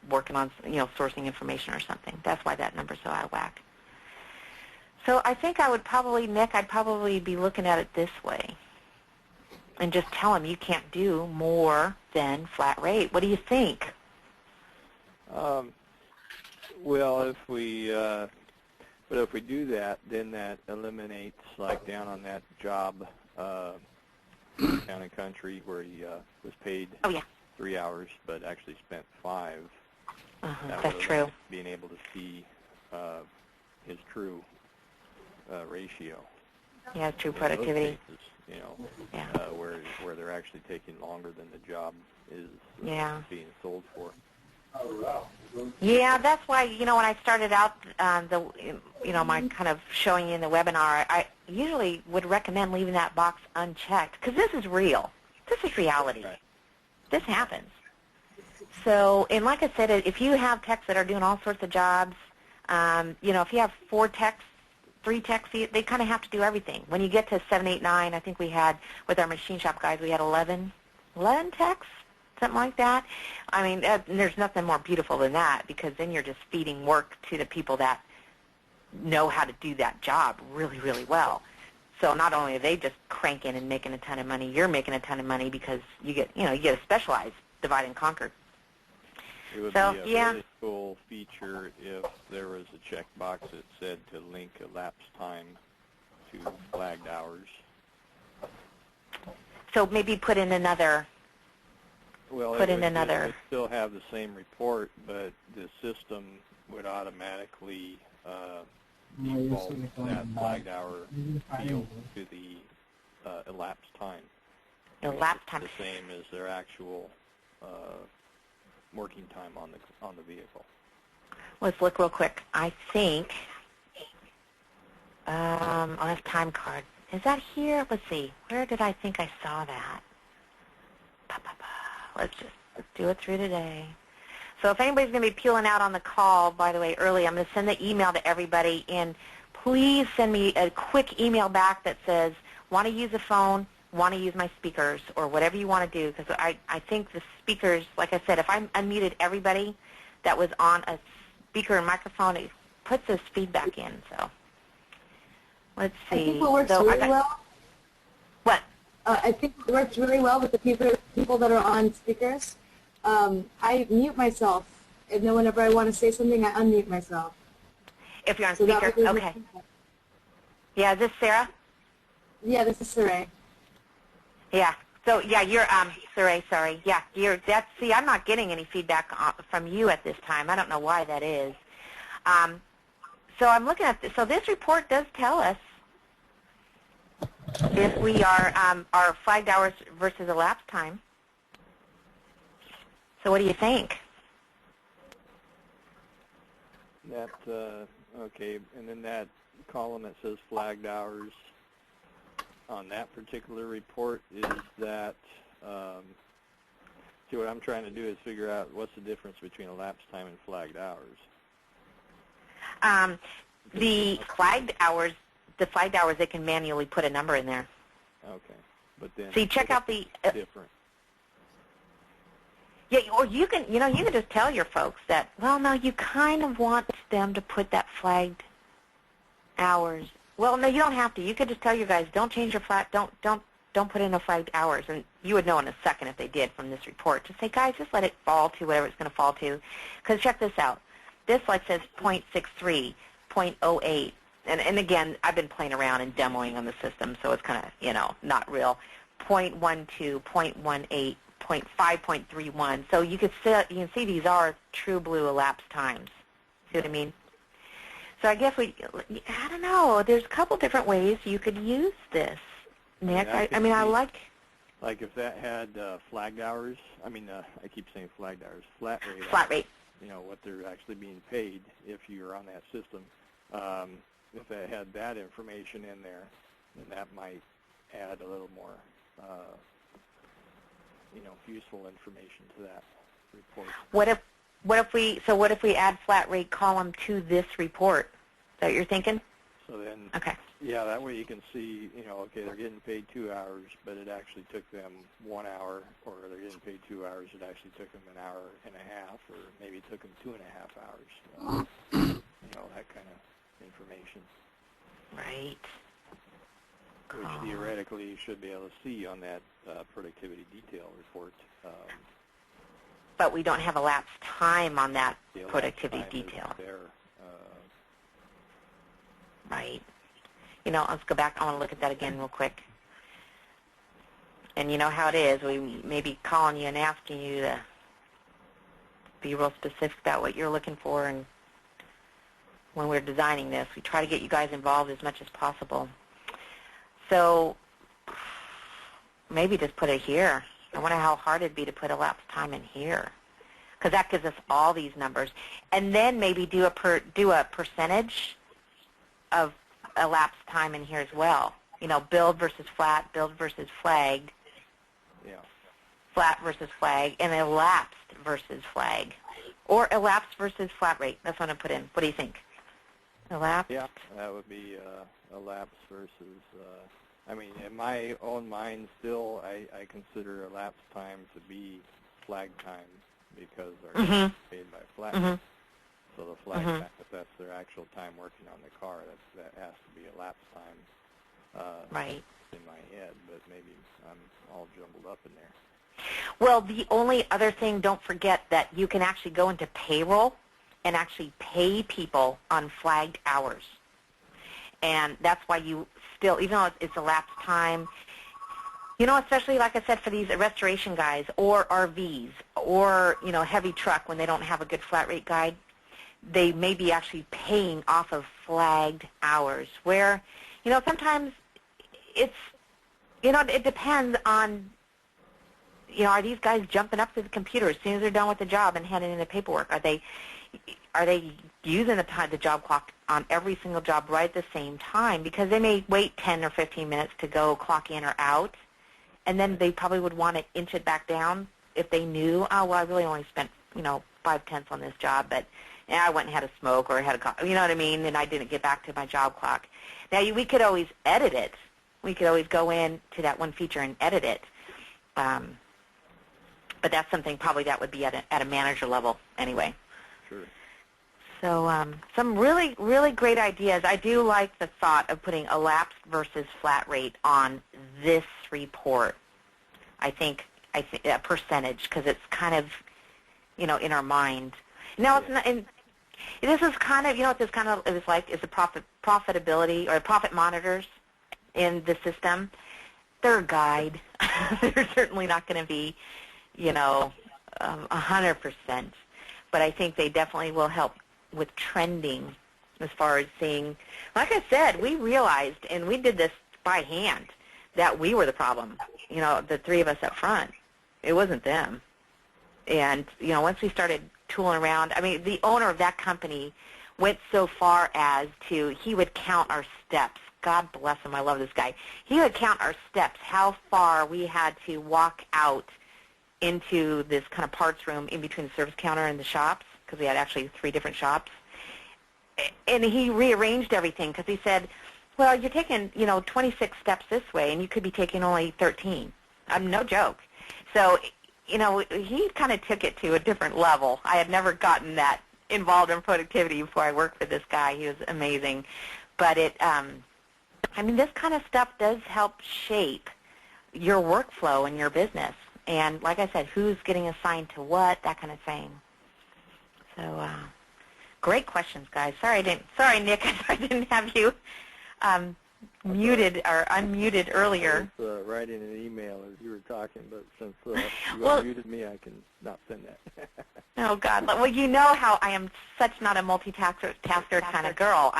working on sourcing information or something. That's why that number's so out of whack. So I think I would probably, Nick, I'd probably be looking at it this way, and just tell him you can't do more than flat rate. What do you think? Well, if we do that, then that eliminates, like down on that job, Town and Country, where he was paid 3 hours, but actually spent 5. That's true. Being able to see his true ratio. Yeah, true productivity. In those cases, where they're actually taking longer than the job is being sold for. Yeah, that's why, when I started out my kind of showing you in the webinar, I usually would recommend leaving that box unchecked because this is real. This is reality. Right. This happens. So, and like I said, if you have techs that are doing all sorts of jobs, if you have 4 techs, 3 techs, they kind of have to do everything. When you get to 7, 8, 9, I think we had, with our machine shop guys, we had 11 techs, something like that. I mean, there's nothing more beautiful than that because then you're just feeding work to the people that know how to do that job really, really well. So not only are they just cranking and making a ton of money, you're making a ton of money because you get a specialized divide and conquer. It would be a really cool feature if there was a checkbox that said to link elapsed time to flagged hours. So maybe put in another. Well, it would still have the same report, but the system would automatically default that flagged hour field to the elapsed time. Elapsed time. The same as their actual working time on the vehicle. Let's look real quick. I think that's Timecard. Is that here? Let's see. Where did I think I saw that? Let's just Let's do it through today. So if anybody's going to be peeling out on the call, by the way, early, I'm going to send the email to everybody, and please send me a quick email back that says, want to use a phone, want to use my speakers, or whatever you want to do, because I think the speakers, like I said, if I unmuted everybody that was on a speaker and microphone, it puts this feedback in. So let's see. I think what works really well. What? I think it works really well with the people that are on speakers. I mute myself, and then whenever I want to say something, I unmute myself. If you're on speaker, okay. Yeah, is this Sarah? Yeah, this is Saray. Yeah. So yeah, you're Saray. Sorry. Yeah, see, I'm not getting any feedback from you at this time. I don't know why that is. So I'm looking at this. So this report does tell us if we are our flagged hours versus elapsed time. So what do you think? That okay, and then that column that says flagged hours on that particular report, is that see, what I'm trying to do is figure out what's the difference between elapsed time and flagged hours. The flagged hours, they can manually put a number in there. Okay, but then so you check out the different. Yeah, or you can just tell your folks that, well, no, you kind of want them to put that flagged hours. Well, no, you don't have to. You could just tell your guys, don't change your don't put in no flagged hours, and you would know in a second if they did from this report. Just say, guys, just let it fall to whatever it's going to fall to. Because check this out. This like says 0.63, 0.08, and again, I've been playing around and demoing on the system, so it's kind of not real. 0.12, 0.18. 5.31. So you can see these are true blue elapsed times. See what I mean? So I guess I don't know. There's a couple different ways you could use this, Nick. Yeah, I like if that had flagged hours. I keep saying flagged hours. Flat rate. Flat rate. What they're actually being paid if you're on that system. If that had that information in there, then that might add a little more useful information to that report. What if we add flat rate column to this report? Is that what you're thinking? So then, okay. Yeah, that way you can see, okay, they're getting paid 2 hours, but it actually took them 1 hour, or they're getting paid 2 hours, it actually took them an hour and a half, or maybe it took them 2.5 hours. That kind of information. Right. Which theoretically you should be able to see on that productivity detail report. But we don't have elapsed time on that productivity detail. There, right. Let's go back. I want to look at that again real quick. And you know how it is. We may be calling you and asking you to be real specific about what you're looking for. And when we're designing this, we try to get you guys involved as much as possible. So maybe just put it here. I wonder how hard it'd be to put elapsed time in here, because that gives us all these numbers. And then maybe do a percentage of elapsed time in here as well. Billed versus flat, billed versus flagged, flat versus flag, and elapsed versus flag, or elapsed versus flat rate. That's what I'm put in. What do you think? Elapsed? Yeah, that would be elapsed versus. In my own mind, still, I consider elapsed time to be flag time because they're paid by flag. So the flag time, if that's their actual time working on the car, that has to be elapsed time. Right. In my head, but maybe I'm all jumbled up in there. Well, the only other thing, don't forget that you can actually go into payroll and actually pay people on flagged hours. And that's why you still, even though it's elapsed time, especially like I said for these restoration guys or RVs or, heavy truck when they don't have a good flat rate guide, they may be actually paying off of flagged hours where, sometimes it's, it depends on, are these guys jumping up to the computer as soon as they're done with the job and handing in the paperwork? Are they using the job clock on every single job right at the same time? Because they may wait 10 or 15 minutes to go clock in or out, and then they probably would want to inch it back down if they knew, oh, well, I really only spent, 5/10 on this job, but I went and had a smoke or had a coffee, you know what I mean, and I didn't get back to my job clock. Now, we could always edit it. We could always go in to that one feature and edit it. But that's something probably that would be at a manager level anyway. Sure. So some really, really great ideas. I do like the thought of putting a lapse versus flat rate on this report. I think a percentage, because it's kind of, in our mind. Now, it's not, and this is kind of, what this kind of is like is the profitability or profit monitors in the system. They're a guide. They're certainly not going to be, 100%. But I think they definitely will help with trending as far as seeing. Like I said, we realized, and we did this by hand, that we were the problem, the three of us up front. It wasn't them. And, once we started tooling around, the owner of that company went so far as he would count our steps. God bless him. I love this guy. He would count our steps, how far we had to walk out into this kind of parts room in between the service counter and the shops, because we had actually 3 different shops. And he rearranged everything because he said, well, you're taking, 26 steps this way, and you could be taking only 13. No joke. So, he kind of took it to a different level. I had never gotten that involved in productivity before I worked with this guy. He was amazing. But this kind of stuff does help shape your workflow in your business. And like I said, who's getting assigned to what, that kind of thing. So, great questions, guys. Sorry, Nick, I didn't have you muted or unmuted earlier. I was writing an email as you were talking, but since you unmuted me, I can not send that. Oh, God. Well, you know how I am such not a multitasker kind of girl.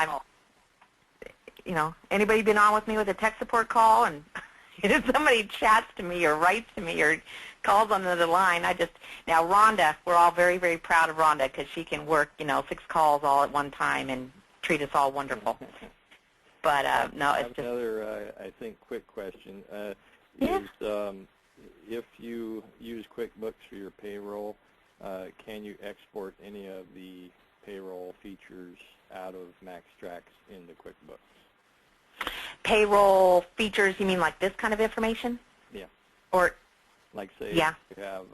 Anybody been on with me with a tech support call and if somebody chats to me or writes to me or calls on the line, now Rhonda, we're all very, very proud of Rhonda because she can work, 6 calls all at one time and treat us all wonderful. But, no, it's just... Another, I think, quick question is if you use QuickBooks for your payroll, can you export any of the payroll features out of MaxxTraxx into QuickBooks? Payroll features, you mean like this kind of information? Yeah. Or, like say if you have,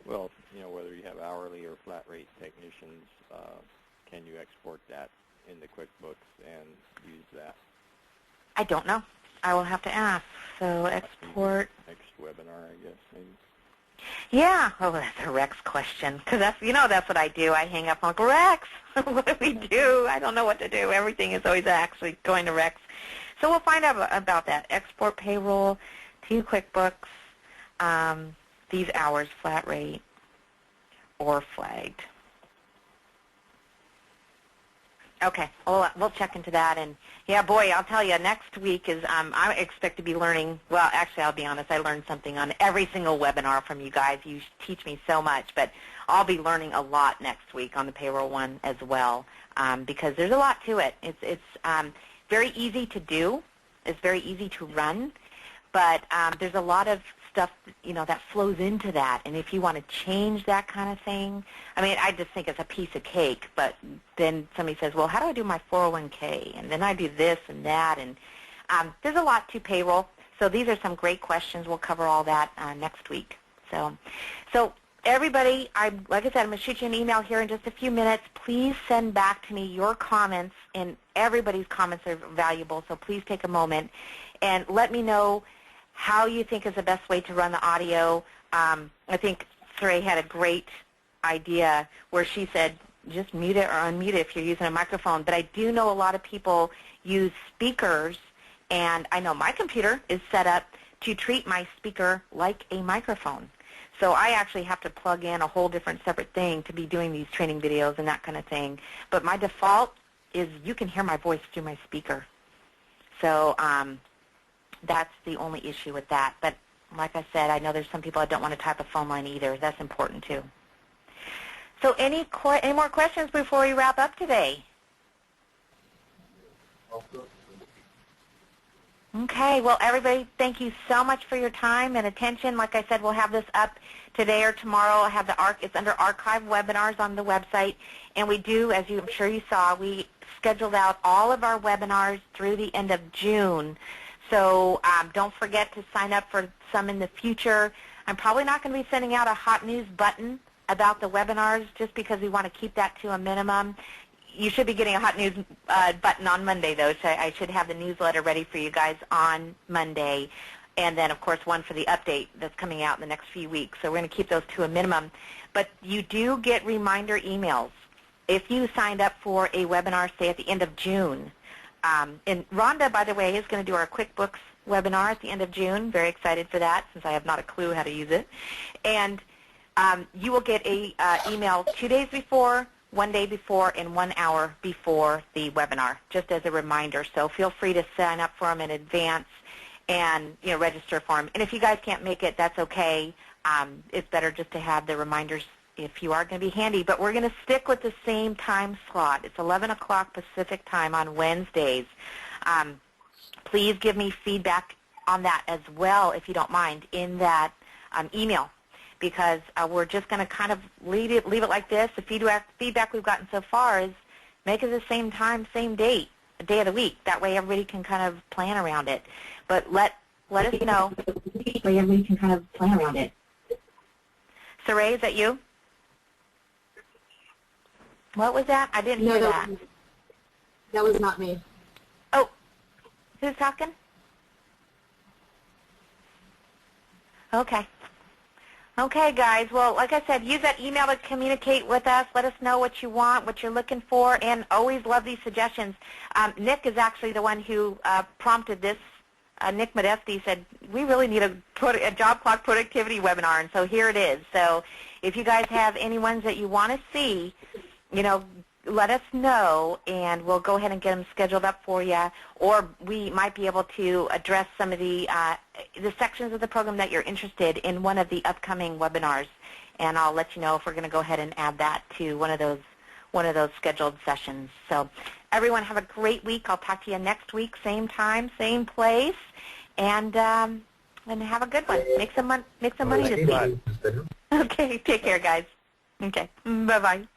whether you have hourly or flat rate technicians, can you export that into QuickBooks and use that? I don't know. I will have to ask. So export. Next webinar, I guess, maybe. Yeah. Oh, that's a Rex question. Because that's what I do. I hang up on Rex. What do we do? I don't know what to do. Everything is always actually going to Rex. So we'll find out about that. Export payroll to QuickBooks. These hours, flat rate, or flagged. Okay, we'll check into that. And, yeah, boy, I'll tell you, next week is I expect to be learning. Well, actually, I'll be honest, I learned something on every single webinar from you guys. You teach me so much, but I'll be learning a lot next week on the payroll one as well because there's a lot to it. It's very easy to do. It's very easy to run, but there's a lot of stuff, that flows into that. And if you want to change that kind of thing, I just think it's a piece of cake. But then somebody says, well, how do I do my 401k? And then I do this and that. And there's a lot to payroll. So these are some great questions. We'll cover all that next week. So everybody, like I said, I'm going to shoot you an email here in just a few minutes. Please send back to me your comments, and everybody's comments are valuable. So please take a moment and let me know how you think is the best way to run the audio. I think Saray had a great idea where she said just mute it or unmute it if you're using a microphone. But I do know a lot of people use speakers, and I know my computer is set up to treat my speaker like a microphone. So I actually have to plug in a whole different separate thing to be doing these training videos and that kind of thing. But my default is you can hear my voice through my speaker. So that's the only issue with that. But like I said, I know there's some people that don't want to type a phone line either. That's important too. So any more questions before we wrap up today? Okay, well, everybody, thank you so much for your time and attention. Like I said, we'll have this up today or tomorrow. I have it's under archive webinars on the website, and we do, as I'm sure you saw, we scheduled out all of our webinars through the end of June. So don't forget to sign up for some in the future. I'm probably not going to be sending out a hot news button about the webinars just because we want to keep that to a minimum. You should be getting a hot news button on Monday, though, so I should have the newsletter ready for you guys on Monday. And then, of course, one for the update that's coming out in the next few weeks. So we're going to keep those to a minimum. But you do get reminder emails if you signed up for a webinar, say, at the end of June. And Rhonda, by the way, is going to do our QuickBooks webinar at the end of June. Very excited for that since I have not a clue how to use it. And you will get a email 2 days before, 1 day before, and 1 hour before the webinar, just as a reminder. So feel free to sign up for them in advance and register for them. And if you guys can't make it, that's okay. It's better just to have the reminders if you are going to be handy. But we're going to stick with the same time slot. It's 11 o'clock Pacific time on Wednesdays. Please give me feedback on that as well, if you don't mind, in that email, because we're just going to kind of leave it like this. The feedback we've gotten so far is make it the same time, same date, a day of the week. That way everybody can kind of plan around it. But let us know. That way everybody can kind of plan around it. Saray, is that you? What was that? I didn't hear that. That was not me. Oh, who's talking? Okay. Okay, guys. Well, like I said, use that email to communicate with us. Let us know what you want, what you're looking for, and always love these suggestions. Nick is actually the one who prompted this. Nick Modesti said, we really need a job clock productivity webinar, and so here it is. So if you guys have any ones that you want to see, let us know, and we'll go ahead and get them scheduled up for you. Or we might be able to address some of the sections of the program that you're interested in one of the upcoming webinars, and I'll let you know if we're going to go ahead and add that to one of those scheduled sessions. So everyone have a great week. I'll talk to you next week, same time, same place, and have a good one. Make some money this week. Okay, take care, guys. Okay, bye-bye.